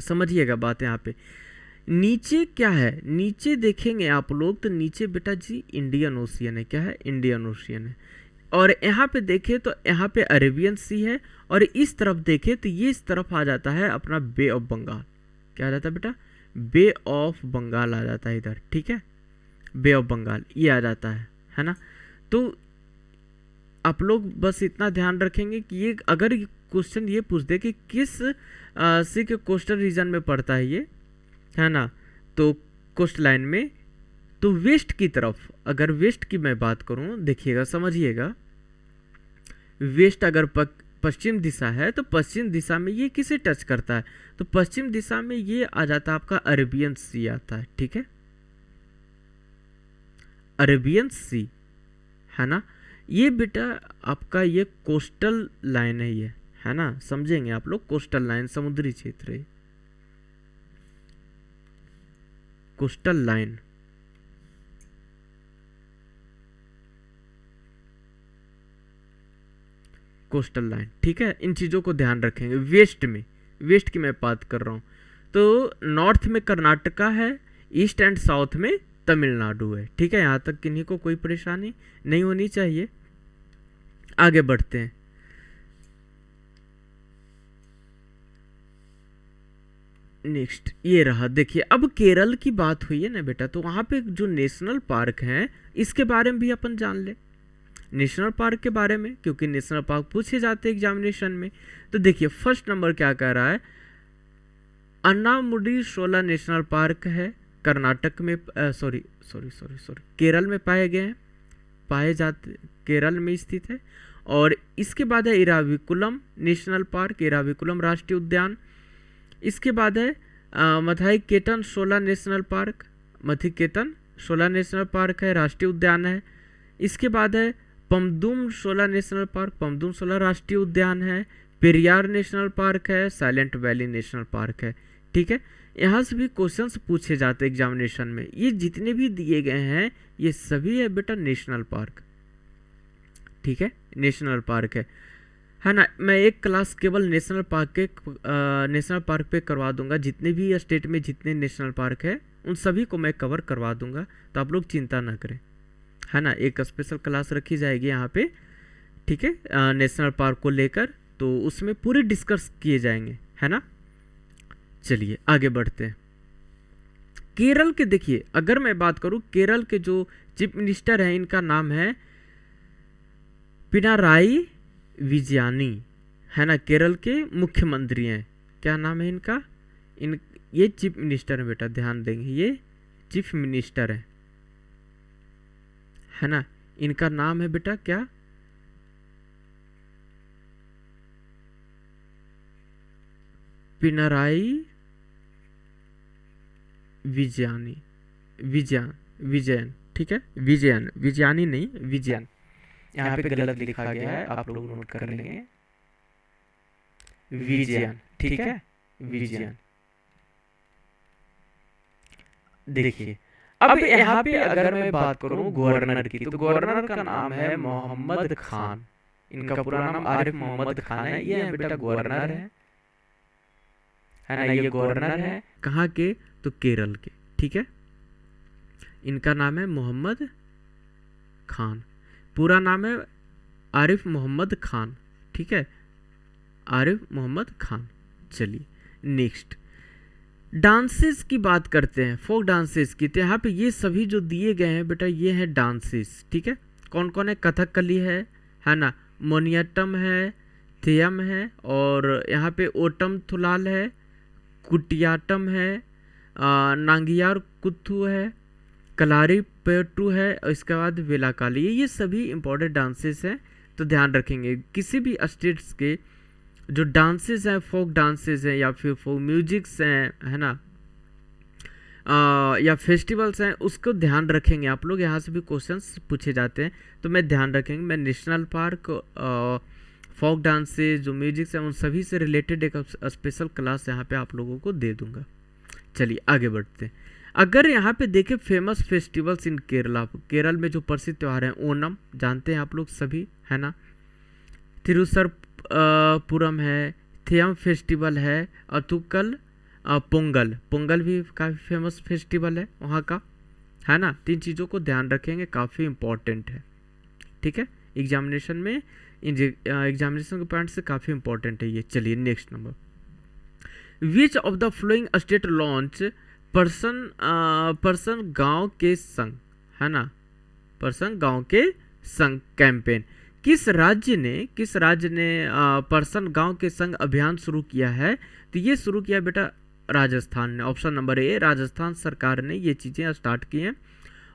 समझिएगा बात। यहाँ पे नीचे क्या है, नीचे देखेंगे आप लोग तो नीचे बेटा जी इंडियन ओशियन है, क्या है, इंडियन ओशियन है। और यहाँ पे देखे तो यहाँ पे अरेबियन सी है, और इस तरफ देखे तो ये इस तरफ आ जाता है अपना बे ऑफ बंगाल, क्या आ जाता है बेटा, बे ऑफ बंगाल आ जाता है इधर, ठीक है, बे ऑफ बंगाल ये आ जाता है ना। तो आप लोग बस इतना ध्यान रखेंगे कि ये अगर क्वेश्चन ये पूछ दे कि किस सी के कोस्टल रीजन में पड़ता है ये, है ना, तो कोस्ट लाइन में, तो वेस्ट की तरफ, अगर वेस्ट की मैं बात करूं, देखिएगा समझिएगा, वेस्ट अगर पश्चिम दिशा है तो पश्चिम दिशा में ये किसे टच करता है, तो पश्चिम दिशा में ये आ जाता है आपका अरेबियन सी आता है, ठीक है, अरेबियन सी, है ना। ये बेटा आपका ये कोस्टल लाइन है, ये है ना, समझेंगे आप लोग, कोस्टल लाइन समुद्री क्षेत्र है, कोस्टल लाइन, कोस्टल लाइन, ठीक है, इन चीज़ों को ध्यान रखेंगे। वेस्ट में, वेस्ट की मैं बात कर रहा हूँ, तो नॉर्थ में कर्नाटका है, ईस्ट एंड साउथ में तमिलनाडु है, ठीक है, यहाँ तक किन्हीं को कोई परेशानी नहीं होनी चाहिए। आगे बढ़ते हैं, नेक्स्ट ये रहा, देखिए अब केरल की बात हुई है ना बेटा, तो वहाँ पे जो नेशनल पार्क हैं इसके बारे में भी अपन जान ले, नेशनल पार्क के बारे में, क्योंकि नेशनल पार्क पूछे जाते हैं एग्जामिनेशन में। तो देखिए फर्स्ट नंबर क्या कह रहा है, अन्नामुडी शोला नेशनल पार्क है, कर्नाटक में, सॉरी केरल में पाए जाते, केरल में स्थित है। और इसके बाद है इराविकुलम नेशनल पार्क, इराविकुलम राष्ट्रीय उद्यान। इसके बाद है मथाईकेतन शोला नेशनल पार्क, मथीकेतन शोला नेशनल पार्क है, राष्ट्रीय उद्यान है। इसके बाद है पमदुम शोला नेशनल पार्क, पमदुम शोला राष्ट्रीय उद्यान है। पेरियार नेशनल पार्क है, साइलेंट वैली नेशनल पार्क है, ठीक है। यहाँ से भी क्वेश्चंस पूछे जाते हैं एग्जामिनेशन में, ये जितने भी दिए गए हैं ये सभी है बेटा नेशनल पार्क, ठीक है, नेशनल पार्क है ना। मैं एक क्लास केवल नेशनल पार्क पे करवा दूंगा, जितने भी स्टेट में जितने नेशनल पार्क है उन सभी को मैं कवर करवा दूंगा, तो आप लोग चिंता ना करें, है ना। एक स्पेशल क्लास रखी जाएगी यहाँ पे, ठीक है, नेशनल पार्क को लेकर, तो उसमें पूरे डिस्कस किए जाएंगे, है ना। चलिए आगे बढ़ते हैं। केरल के देखिए, अगर मैं बात करूं केरल के जो चीफ मिनिस्टर हैं इनका नाम है पिनाराई विजयानी, है ना, केरल के मुख्यमंत्री हैं, क्या नाम है इनका, ये चीफ मिनिस्टर है बेटा, ध्यान देंगे, ये चीफ मिनिस्टर है ना। इनका नाम है बेटा क्या, पिनाराई विजयन, ठीक है, विजयानी नहीं, विजयन, यहाँ पे गलत लिखा गया है, आप लोग नोट कर लेंगे, विजयन, ठीक है, विजयन। देखिए अब यहाँ पे अगर मैं बात करूँ गवर्नर की, तो गवर्नर का नाम है मोहम्मद खान, इनका पूरा नाम आरिफ मोहम्मद खान है, ये बेटा गवर्नर है ना, ये गवर्नर है कहाँ के, तो केरल के, ठीक है, इनका नाम है मोहम्मद खान, पूरा नाम है आरिफ मोहम्मद खान, ठीक है, आरिफ मोहम्मद खान। चलिए नेक्स्ट डांसेस की बात करते हैं, फोक डांसेस की। तो यहाँ पे ये सभी जो दिए गए हैं बेटा ये है डांसेस, ठीक है। कौन कौन है? कथकली है ना, मोनियाट्टम है, थेयम है, और यहाँ पे ओटम थुलाल है, कुटियाटम है, नांगियार कुथु है, कलारी पेटू है, और इसके बाद वेलाकाली। ये सभी इंपॉर्टेंट डांसेस हैं, तो ध्यान रखेंगे। किसी भी स्टेट्स के जो डांसेस हैं, फोक डांसेस हैं या फिर फोक म्यूजिक्स हैं, है ना, या फेस्टिवल्स हैं, उसको ध्यान रखेंगे आप लोग। यहाँ से भी क्वेश्चंस पूछे जाते हैं, तो मैं ध्यान रखेंगे। मैं नेशनल पार्क, फोक डांसेस, जो म्यूजिक्स हैं, उन सभी से रिलेटेड एक स्पेशल क्लास यहाँ पे आप लोगों को दे दूंगा। चलिए आगे बढ़ते हैं। अगर यहाँ पे देखें famous festivals in Kerala, Kerala में जो प्रसिद्ध त्यौहार हैं, ओनम जानते हैं आप लोग सभी, है ना, तिरुसरपुरम है, थेयम फेस्टिवल है, अथुकल पोंगल, पोंगल भी काफ़ी फेमस फेस्टिवल है वहाँ का, है ना। 3 चीज़ों को ध्यान रखेंगे, काफ़ी इंपॉर्टेंट है, ठीक है। एग्जामिनेशन में एग्जामिनेशन के पॉइंट से काफ़ी इंपॉर्टेंट है ये। चलिए next number, which of the flowing state launch person गांव के संग, है ना, पर्सन गांव के संग कैंपेन। किस राज्य ने पर्सन गांव के संग अभियान शुरू किया है? तो ये शुरू किया बेटा राजस्थान ने। ऑप्शन नंबर ए, राजस्थान सरकार ने ये चीज़ें स्टार्ट की हैं,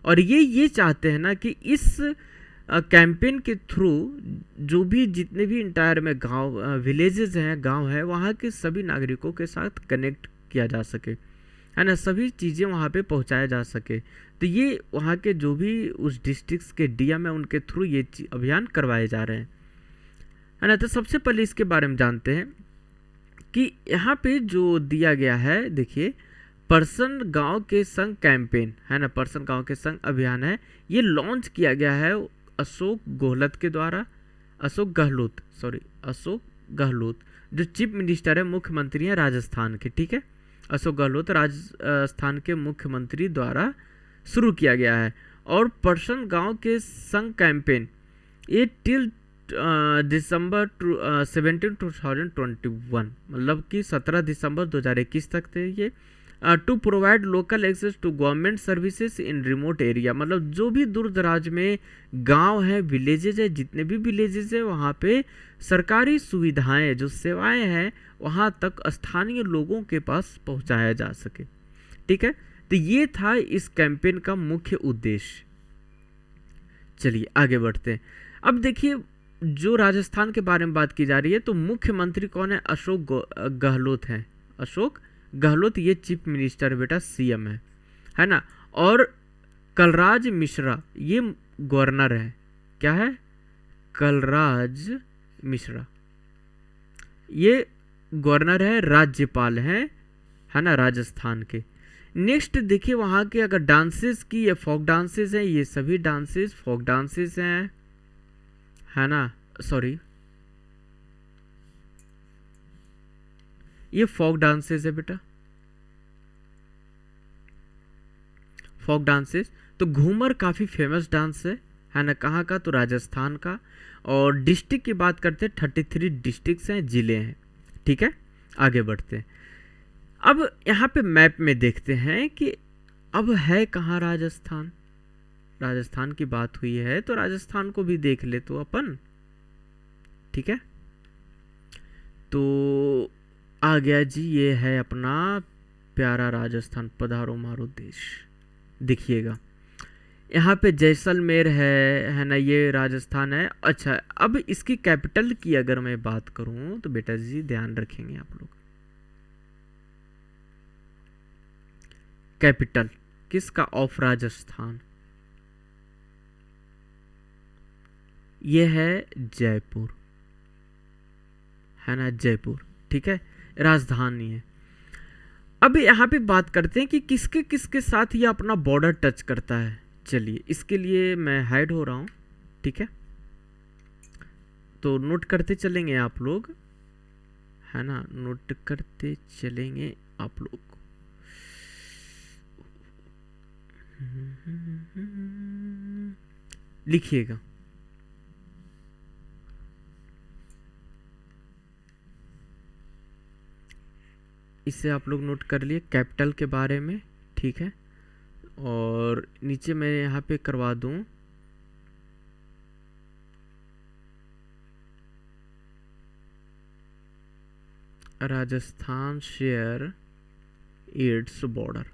और ये चाहते हैं ना कि इस कैंपेन के थ्रू जो भी जितने भी इंटायर में गांव विलेजेस हैं, गांव है, वहाँ के सभी नागरिकों के साथ कनेक्ट किया जा सके, है ना, सभी चीज़ें वहाँ पे पहुँचाया जा सके। तो ये वहाँ के जो भी उस डिस्ट्रिक्ट्स के डीएम है, उनके थ्रू ये अभियान करवाए जा रहे हैं, है ना। तो सबसे पहले इसके बारे में जानते हैं कि यहाँ पे जो दिया गया है, देखिए, पर्सन गांव के संग कैंपेन, है ना, पर्सन गांव के संग अभियान है, ये लॉन्च किया गया है अशोक गहलोत के द्वारा। अशोक गहलोत जो चीफ मिनिस्टर है, मुख्यमंत्री हैं राजस्थान के, ठीक है। अशोक गहलोत राजस्थान के मुख्यमंत्री द्वारा शुरू किया गया है। और पर्सन गांव के संग कैंपेन ये टिल दिसंबर 17 2021, मतलब कि 17 दिसंबर 2021 तक थे ये। To provide local access to government services in remote area, मतलब जो भी दूर दराज में गांव है, विलेजेज है, जितने भी विलेजेस है, वहाँ पे सरकारी सुविधाएं, जो सेवाएं हैं, वहाँ तक स्थानीय लोगों के पास पहुँचाया जा सके, ठीक है। तो ये था इस कैंपेन का मुख्य उद्देश्य। चलिए आगे बढ़ते हैं। अब देखिए, जो राजस्थान के बारे में बात की जा रही है, तो मुख्यमंत्री कौन है? अशोक गहलोत हैं। अशोक गहलोत ये चीफ मिनिस्टर बेटा, सीएम है ना। और कलराज मिश्रा ये गवर्नर है। क्या है? कलराज मिश्रा ये गवर्नर है, राज्यपाल है ना, राजस्थान के। नेक्स्ट देखिए, वहाँ के अगर डांसेस की, ये फोक डांसेस हैं, ये सभी डांसेस फोक डांसेस हैं, है ना, सॉरी, ये फोक डांसेस है बेटा, फोक डांसेस। तो घूमर काफ़ी फेमस डांस है ना, कहाँ का? तो राजस्थान का। और डिस्ट्रिक्ट की बात करते हैं, 33 डिस्ट्रिक्ट्स हैं, ज़िले हैं, ठीक है। आगे बढ़ते हैं। अब यहाँ पे मैप में देखते हैं कि अब है कहाँ राजस्थान। राजस्थान की बात हुई है तो राजस्थान को भी देख ले तो अपन, ठीक है। तो आ गया जी, ये है अपना प्यारा राजस्थान, पधारो मारो देश। देखिएगा यहाँ पे जैसलमेर है ना, ये राजस्थान है। अच्छा, अब इसकी कैपिटल की अगर मैं बात करूं तो बेटा जी ध्यान रखेंगे आप लोग, कैपिटल किसका? ऑफ राजस्थान, ये है जयपुर, है ना, जयपुर, ठीक है, राजधानी है। अब यहाँ पे बात करते हैं कि किसके किसके साथ ये अपना बॉर्डर टच करता है। चलिए, इसके लिए मैं हाइड हो रहा हूँ, ठीक है, तो नोट करते चलेंगे आप लोग, है ना, नोट करते चलेंगे आप लोग। लिखिएगा। इसे आप लोग नोट कर लिए कैपिटल के बारे में, ठीक है। और नीचे मैं यहाँ पे करवा दूं Rajasthan share its border,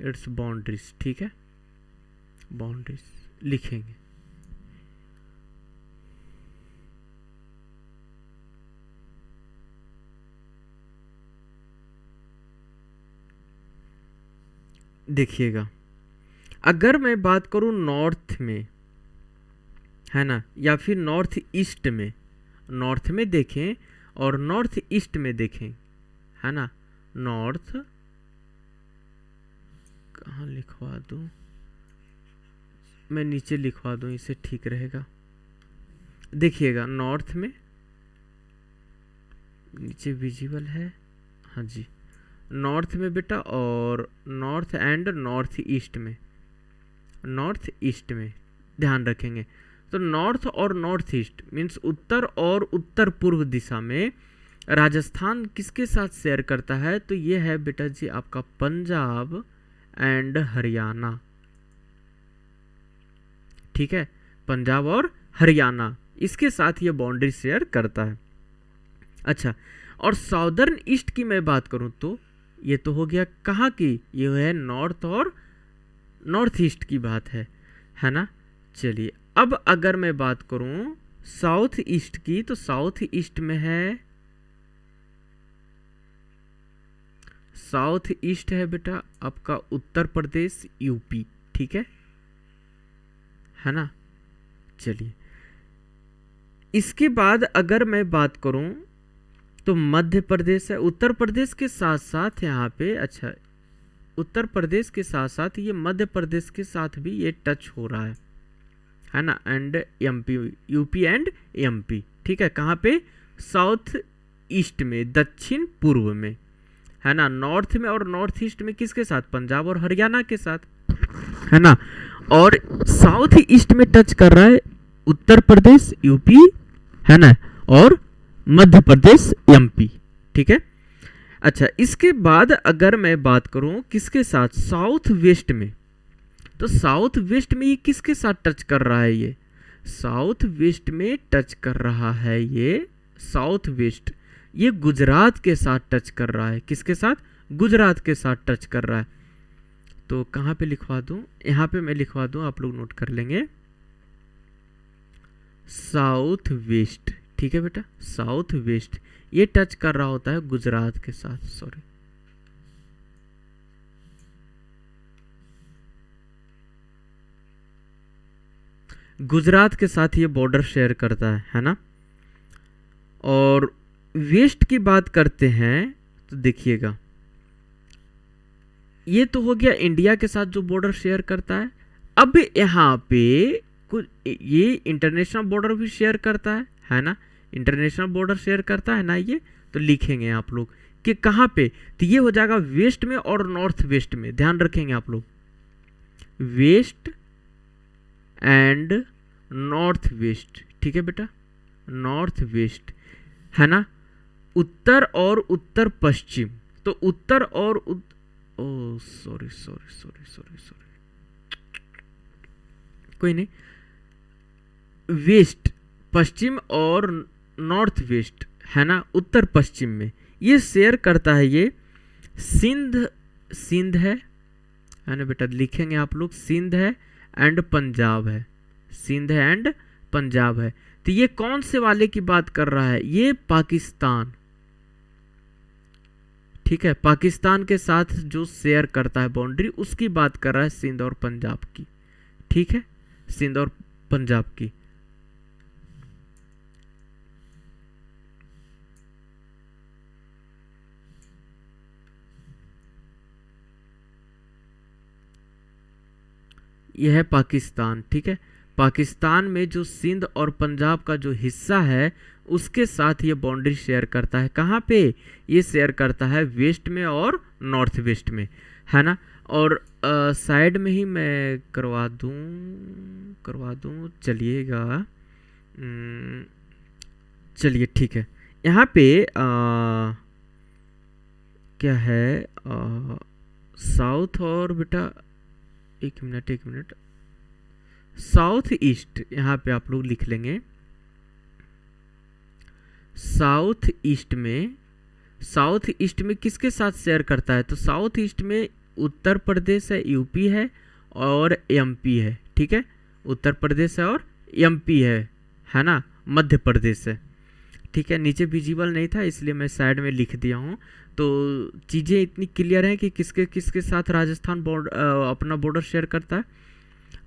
it's boundaries, ठीक है, बाउंड्रीज लिखेंगे। देखिएगा, अगर मैं बात करूं नॉर्थ में, है ना, या फिर नॉर्थ ईस्ट में, नॉर्थ में देखें और नॉर्थ ईस्ट में देखें, है ना, नॉर्थ, कहाँ लिखवा दूं, मैं नीचे लिखवा दूं, इसे ठीक रहेगा। देखिएगा नॉर्थ में, नीचे विजिबल है, हाँ जी, नॉर्थ में बेटा, और नॉर्थ एंड नॉर्थ ईस्ट में, नॉर्थ ईस्ट में ध्यान रखेंगे। तो नॉर्थ और नॉर्थ ईस्ट मीन्स उत्तर और उत्तर पूर्व दिशा में राजस्थान किसके साथ शेयर करता है? तो ये है बेटा जी आपका पंजाब एंड हरियाणा, ठीक है, पंजाब और हरियाणा इसके साथ ये बाउंड्री शेयर करता है। अच्छा, और साउदर्न ईस्ट की मैं बात करूं तो ये तो हो गया कहाँ की, ये है नॉर्थ और नॉर्थ ईस्ट की बात है ना। चलिए अब अगर मैं बात करूं साउथ ईस्ट की, तो साउथ ईस्ट में है, साउथ ईस्ट है बेटा आपका उत्तर प्रदेश यूपी, ठीक है ना। चलिए इसके बाद अगर मैं बात करूं तो मध्य प्रदेश है, उत्तर प्रदेश के साथ साथ यहाँ पे, अच्छा उत्तर प्रदेश के साथ साथ ये मध्य प्रदेश के साथ भी ये टच हो रहा है ना, and MP, UP and MP, ठीक है, कहाँ पे, साउथ ईस्ट में, दक्षिण पूर्व में, है ना, नॉर्थ में और नॉर्थ ईस्ट में किसके साथ, पंजाब और हरियाणा के साथ, है ना। और साउथ ईस्ट में टच कर रहा है उत्तर प्रदेश यूपी, है ना, और मध्य प्रदेश एमपी, ठीक है। अच्छा इसके बाद अगर मैं बात करूं किसके साथ, साउथ वेस्ट में, तो साउथ वेस्ट में ये किसके साथ टच कर रहा है, ये साउथ वेस्ट में टच कर रहा है, ये साउथ वेस्ट ये गुजरात के साथ टच कर रहा है, किसके साथ, गुजरात के साथ टच कर रहा है। तो कहाँ पे लिखवा दूं, यहाँ पे मैं लिखवा दूं, आप लोग नोट कर लेंगे, साउथ वेस्ट, ठीक है बेटा, साउथ वेस्ट ये टच कर रहा होता है गुजरात के साथ, सॉरी, गुजरात के साथ ये बॉर्डर शेयर करता है ना। और वेस्ट की बात करते हैं तो देखिएगा, ये तो हो गया इंडिया के साथ जो बॉर्डर शेयर करता है। अब यहाँ पे कुछ ये इंटरनेशनल बॉर्डर भी शेयर करता है ना, इंटरनेशनल बॉर्डर शेयर करता है ना, ये तो लिखेंगे आप लोग कि कहाँ पे, तो ये हो जाएगा वेस्ट में और नॉर्थ वेस्ट में, ध्यान रखेंगे आप लोग, वेस्ट एंड नॉर्थ वेस्ट, ठीक है बेटा, नॉर्थ वेस्ट, है ना, उत्तर और उत्तर पश्चिम, तो उत्तर और oh sorry sorry sorry sorry sorry, कोई नहीं, वेस्ट पश्चिम और नॉर्थ वेस्ट, है ना, उत्तर पश्चिम में ये शेयर करता है, ये सिंध, सिंध है ना बेटा, लिखेंगे आप लोग, सिंध है एंड पंजाब है, सिंध है एंड पंजाब है। तो ये कौन से वाले की बात कर रहा है, ये पाकिस्तान, ठीक है, पाकिस्तान के साथ जो शेयर करता है बाउंड्री उसकी बात कर रहा है, सिंध और पंजाब की, ठीक है, सिंध और पंजाब की। यह है पाकिस्तान, ठीक है, पाकिस्तान में जो सिंध और पंजाब का जो हिस्सा है उसके साथ ये बाउंड्री शेयर करता है। कहाँ पे ये शेयर करता है? वेस्ट में और नॉर्थ वेस्ट में, है ना। और साइड में ही मैं करवा दूँ चलिएगा। चलिए ठीक है। यहाँ पे क्या है, साउथ और बेटा एक मिनट साउथ ईस्ट यहाँ पे आप लोग लिख लेंगे। साउथ ईस्ट में किसके साथ शेयर करता है? तो साउथ ईस्ट में उत्तर प्रदेश है, यूपी है और एमपी है। ठीक है, उत्तर प्रदेश है और एमपी है ना, मध्य प्रदेश है। ठीक है, नीचे विजिबल नहीं था इसलिए मैं साइड में लिख दिया हूँ। तो चीज़ें इतनी क्लियर हैं कि किसके किसके साथ राजस्थान अपना बॉर्डर शेयर करता है।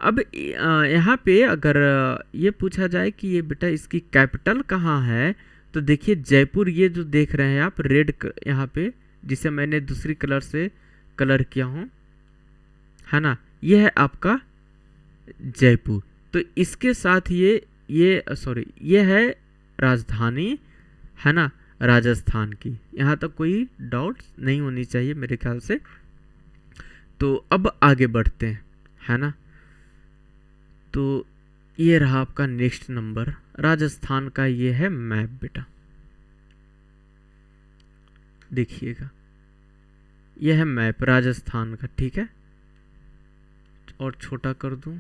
अब यहाँ पे अगर ये पूछा जाए कि ये बेटा इसकी कैपिटल कहाँ है, तो देखिए जयपुर, ये जो देख रहे हैं आप रेड यहाँ पे, जिसे मैंने दूसरी कलर से कलर किया हूँ, है ना, ये है आपका जयपुर। तो इसके साथ ये है राजधानी, है ना, राजस्थान की। यहाँ तक कोई डाउट नहीं होनी चाहिए मेरे ख्याल से। तो अब आगे बढ़ते हैं, है ना। तो ये रहा आपका नेक्स्ट नंबर, राजस्थान का ये है मैप बेटा, देखिएगा ये है मैप राजस्थान का। ठीक है, और छोटा कर दूं,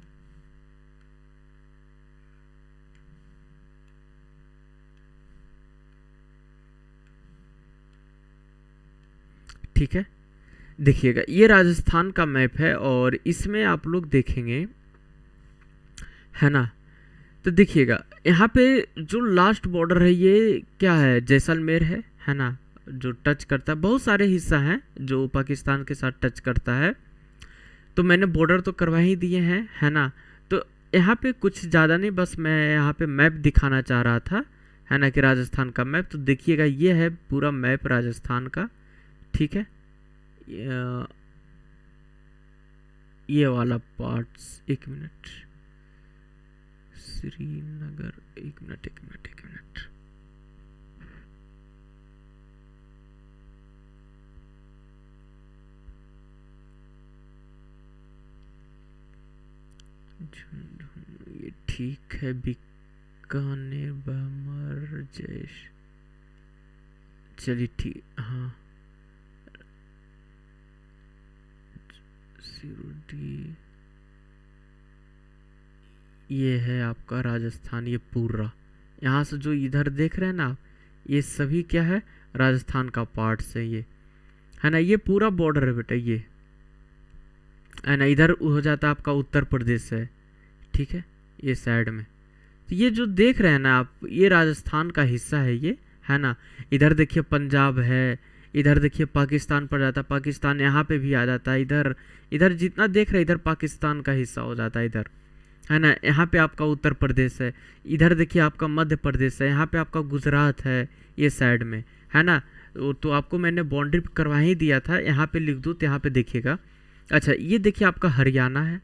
ठीक है। देखिएगा ये राजस्थान का मैप है और इसमें आप लोग देखेंगे, है ना। तो देखिएगा यहाँ पे जो लास्ट बॉर्डर है ये क्या है? जैसलमेर है ना, जो टच करता है, बहुत सारे हिस्सा हैं जो पाकिस्तान के साथ टच करता है। तो मैंने बॉर्डर तो करवा ही दिए हैं, है ना। तो यहाँ पे कुछ ज़्यादा नहीं, बस मैं यहाँ पे मैप दिखाना चाह रहा था, है ना, कि राजस्थान का मैप। तो देखिएगा ये है पूरा मैप राजस्थान का। ठीक है, ये वाला पार्ट्स, एक मिनट, श्रीनगर, एक मिनट। ये ठीक है, बीकानेर, बामर, जैश, चलिए ठीक, हाँ, सिरोडी, ये है आपका राजस्थान। ये पूरा यहाँ से जो इधर देख रहे हैं ना, ये सभी क्या है? राजस्थान का पार्ट्स है ये, है ना। ये पूरा बॉर्डर है बेटा, ये है ना। इधर हो जाता है आपका उत्तर प्रदेश है, ठीक है, ये साइड में। तो ये जो देख रहे हैं ना आप, ये राजस्थान का हिस्सा है ये, है ना। इधर देखिए पंजाब है, इधर देखिए पाकिस्तान पड़ जाता है, पाकिस्तान यहाँ पे भी आ जाता है। इधर जितना देख रहे हैं इधर पाकिस्तान का हिस्सा हो जाता है, इधर, है ना। यहाँ पे आपका उत्तर प्रदेश है, इधर देखिए आपका मध्य प्रदेश है, यहाँ पे आपका गुजरात है, ये साइड में, है ना। तो आपको मैंने बाउंड्री करवा ही दिया था, यहाँ पे लिख दूँ तो यहाँ पे देखिएगा। अच्छा, ये देखिए आपका हरियाणा है,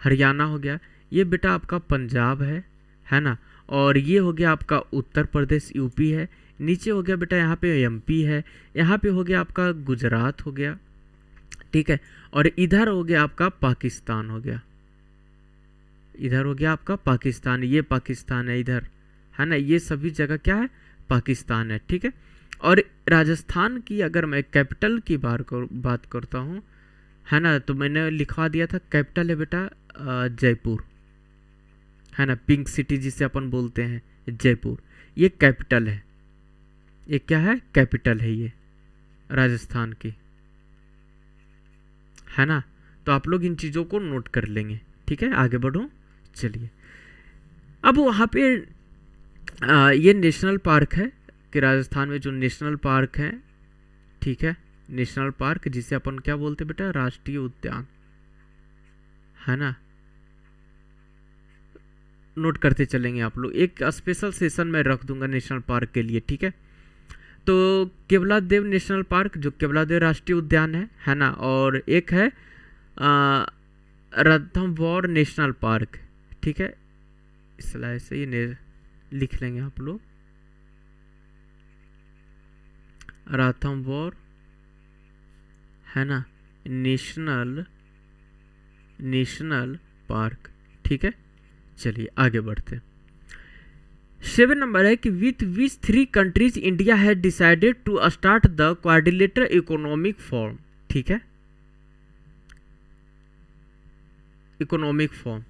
हरियाणा हो गया। ये बेटा आपका पंजाब है ना। और ये हो गया आपका उत्तर प्रदेश, यूपी है। नीचे हो गया बेटा यहाँ पे एमपी है, यहाँ पे हो गया आपका गुजरात हो गया, ठीक है। और इधर हो गया आपका पाकिस्तान हो गया, इधर हो गया आपका पाकिस्तान, ये पाकिस्तान है इधर, है ना। ये सभी जगह क्या है? पाकिस्तान है, ठीक है। और राजस्थान की अगर मैं कैपिटल की बात करता हूँ, है ना, तो मैंने लिखवा दिया था कैपिटल है बेटा जयपुर, है ना, पिंक सिटी जिसे अपन बोलते हैं, जयपुर, ये कैपिटल है। ये क्या है? कैपिटल है ये राजस्थान की, है ना। तो आप लोग इन चीज़ों को नोट कर लेंगे, ठीक है। आगे बढ़ो, चलिए। अब वहाँ पे ये नेशनल पार्क है कि राजस्थान में जो नेशनल पार्क है, ठीक है, नेशनल पार्क जिसे अपन क्या बोलते हैं बेटा? राष्ट्रीय उद्यान, है ना। नोट करते चलेंगे आप लोग, एक स्पेशल सेशन में रख दूंगा नेशनल पार्क के लिए, ठीक है। तो केवलादेव नेशनल पार्क, जो केवलादेव राष्ट्रीय उद्यान है ना। और एक है रणथंभौर नेशनल पार्क, ठीक है, इस स्लाइड से ये लिख लेंगे आप लोग, रणथंभौर है ना, नेशनल पार्क, ठीक है। चलिए आगे बढ़ते हैं। 7 नंबर है कि with which 3 countries India has decided to start the quadrilateral economic forum, ठीक है, इकोनॉमिक फोरम।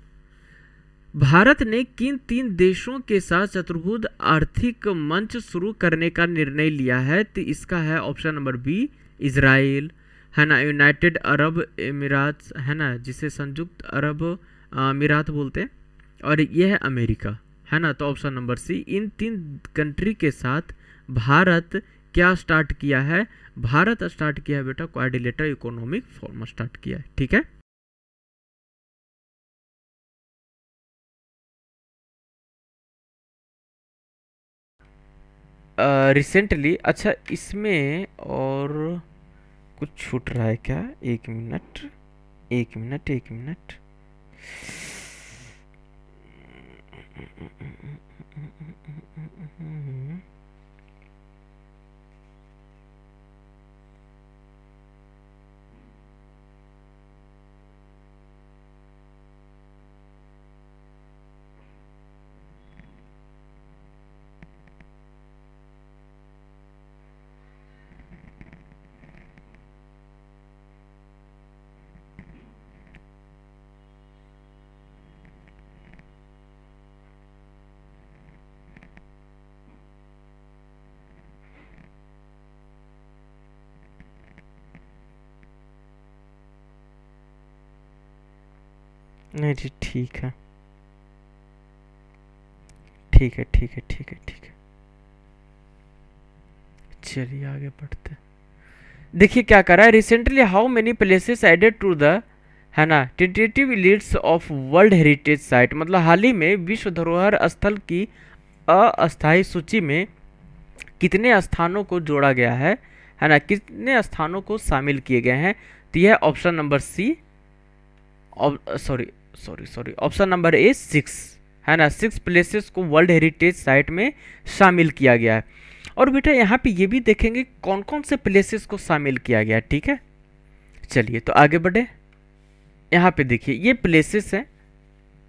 भारत ने किन 3 देशों के साथ चतुर्भुज आर्थिक मंच शुरू करने का निर्णय लिया है? तो इसका है ऑप्शन नंबर बी, इजराइल है ना, यूनाइटेड अरब अमीरात है ना, जिसे संयुक्त अरब अमीरात बोलते हैं, और यह है अमेरिका है ना। तो ऑप्शन नंबर सी, इन 3 कंट्री के साथ भारत क्या स्टार्ट किया है? भारत स्टार्ट किया है बेटा क्वाड्रिलेटरल इकोनॉमिक फोरम स्टार्ट किया है, ठीक है। रिसेंटली, अच्छा इसमें और कुछ छूट रहा है क्या? एक मिनट एक मिनट एक मिनट, नहीं जी, ठीक है ठीक है ठीक है ठीक है ठीक है। चलिए आगे बढ़ते हैं। देखिए क्या कर रहा है, recently how many places added to the है ना tentative list of world heritage site, मतलब हाल ही में विश्व धरोहर स्थल की अस्थायी सूची में कितने स्थानों को जोड़ा गया है ना, कितने स्थानों को शामिल किए गए हैं? तो यह option number C, sorry sorry sorry, option number A 6 है ना, 6 प्लेसेस को वर्ल्ड हेरिटेज साइट में शामिल किया गया है। और बेटा यहाँ पे ये भी देखेंगे कौन कौन से प्लेसेस को शामिल किया गया है, ठीक है। चलिए तो आगे बढ़े। यहाँ पे देखिए ये प्लेसेस हैं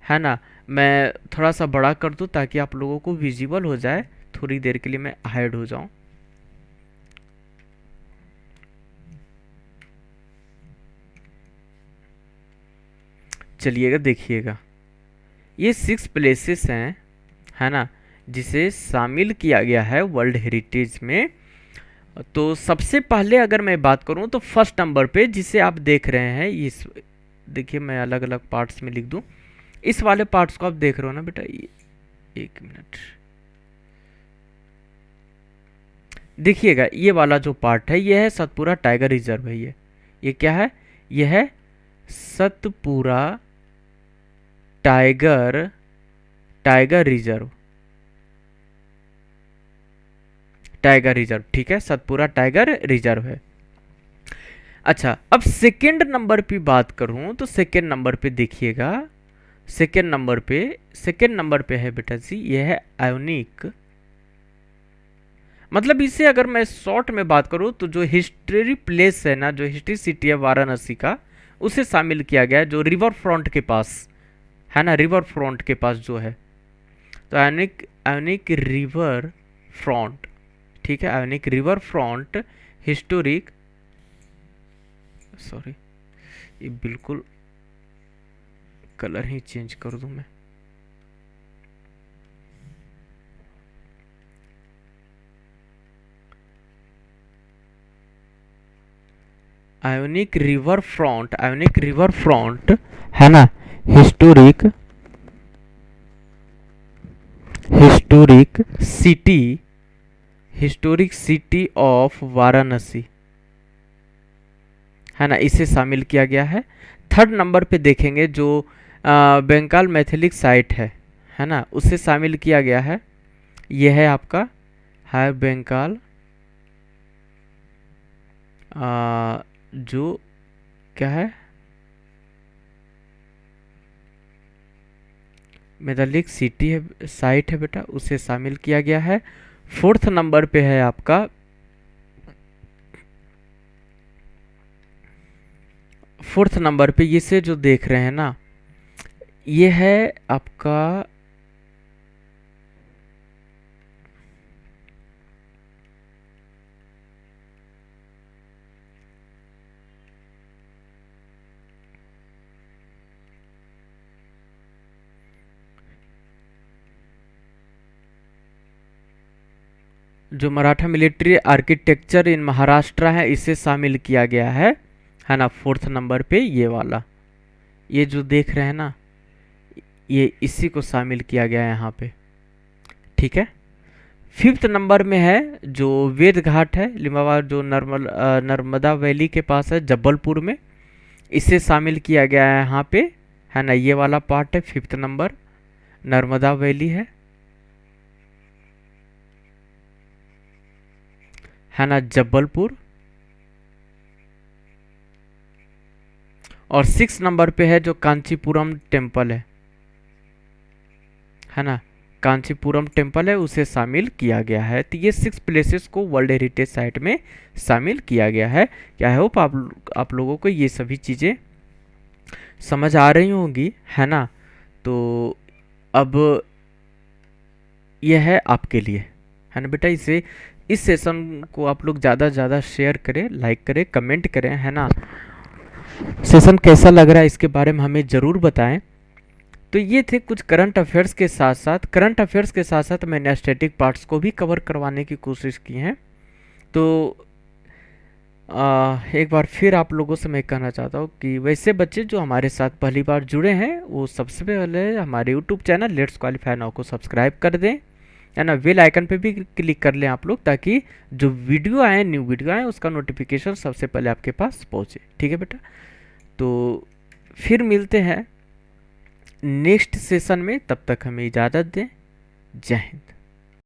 है ना, मैं थोड़ा सा बड़ा कर दूँ ताकि आप लोगों को विजिबल हो जाए, थोड़ी देर के लिए मैं हाइड हो जाऊँ। चलिएगा देखिएगा, ये 6 प्लेसेस हैं है ना, जिसे शामिल किया गया है वर्ल्ड हेरिटेज में। तो सबसे पहले अगर मैं बात करूं तो फर्स्ट नंबर पे जिसे आप देख रहे हैं, इस देखिए मैं अलग अलग पार्ट्स में लिख दूं, इस वाले पार्ट्स को आप देख रहे हो ना बेटा, ये एक मिनट देखिएगा, ये वाला जो पार्ट है ये है सतपुरा टाइगर रिजर्व है। ये क्या है? ये है Satpura tiger tiger reserve, tiger reserve, ठीक है, सतपुरा टाइगर रिजर्व है। अच्छा अब सेकेंड नंबर पे बात करूं तो सेकेंड नंबर पे देखिएगा, सेकेंड नंबर पे है बेटा जी, ये है आयोनिक, मतलब इसे अगर मैं शॉर्ट में बात करूं तो जो हिस्ट्री प्लेस है ना, जो हिस्ट्री सिटी है वाराणसी का, उसे शामिल किया गया है, जो रिवर फ्रंट के पास है ना, रिवर फ्रंट के पास जो है, तो आयोनिक आयोनिक रिवर फ्रंट, ठीक है, ionic river front historic, sorry ये बिल्कुल कलर ही चेंज कर दूं मैं, आयोनिक रिवर फ्रंट है ना, historic historic city of Varanasi है ना, इसे शामिल किया गया है। थर्ड नंबर पे देखेंगे जो बंगाल मैथिलिक साइट है ना, उसे शामिल किया गया है, यह है आपका है बंगाल जो क्या है, मेधालिक सिटी है, साइट है बेटा, उसे शामिल किया गया है। फोर्थ नंबर पे है आपका इसे जो देख रहे हैं ना, ये है आपका जो मराठा मिलिट्री आर्किटेक्चर इन महाराष्ट्र है, इसे शामिल किया गया है ना। फोर्थ नंबर पे ये वाला, ये जो देख रहे हैं ना, ये इसी को शामिल किया गया है यहाँ पे, ठीक है। फिफ्थ नंबर में है जो वेद घाट है लिम्बावा, जो नर्मदा वैली के पास है जबलपुर में, इसे शामिल किया गया है यहाँ पे, है ना। ये वाला पार्ट है फिफ्थ नंबर, नर्मदा वैली है ना, जबलपुर। और सिक्स नंबर पे है जो कांचीपुरम टेम्पल है ना, कांचीपुरम टेम्पल है, उसे शामिल किया गया है। तो ये 6 प्लेसेस को वर्ल्ड हेरिटेज साइट में शामिल किया गया है। क्या होप आप लोगों को ये सभी चीज़ें समझ आ रही होंगी, है ना। तो अब यह है आपके लिए, है ना बेटा। इस सेशन को आप लोग ज़्यादा से ज़्यादा शेयर करें, लाइक करें, कमेंट करें, है ना। सेशन कैसा लग रहा है इसके बारे में हमें ज़रूर बताएं। तो ये थे कुछ करंट अफेयर्स के साथ साथ मैंने स्टैटिक पार्ट्स को भी कवर करवाने की कोशिश की है। तो एक बार फिर आप लोगों से मैं कहना चाहता हूँ कि वैसे बच्चे जो हमारे साथ पहली बार जुड़े हैं, वो सबसे पहले हमारे YouTube channel let's qualify now को सब्सक्राइब कर दें, है ना। बेल आइकन पे भी क्लिक कर लें आप लोग, ताकि जो न्यू वीडियो आए उसका नोटिफिकेशन सबसे पहले आपके पास पहुँचे, ठीक है बेटा। तो फिर मिलते हैं नेक्स्ट सेशन में, तब तक हमें इजाज़त दें। जय हिंद।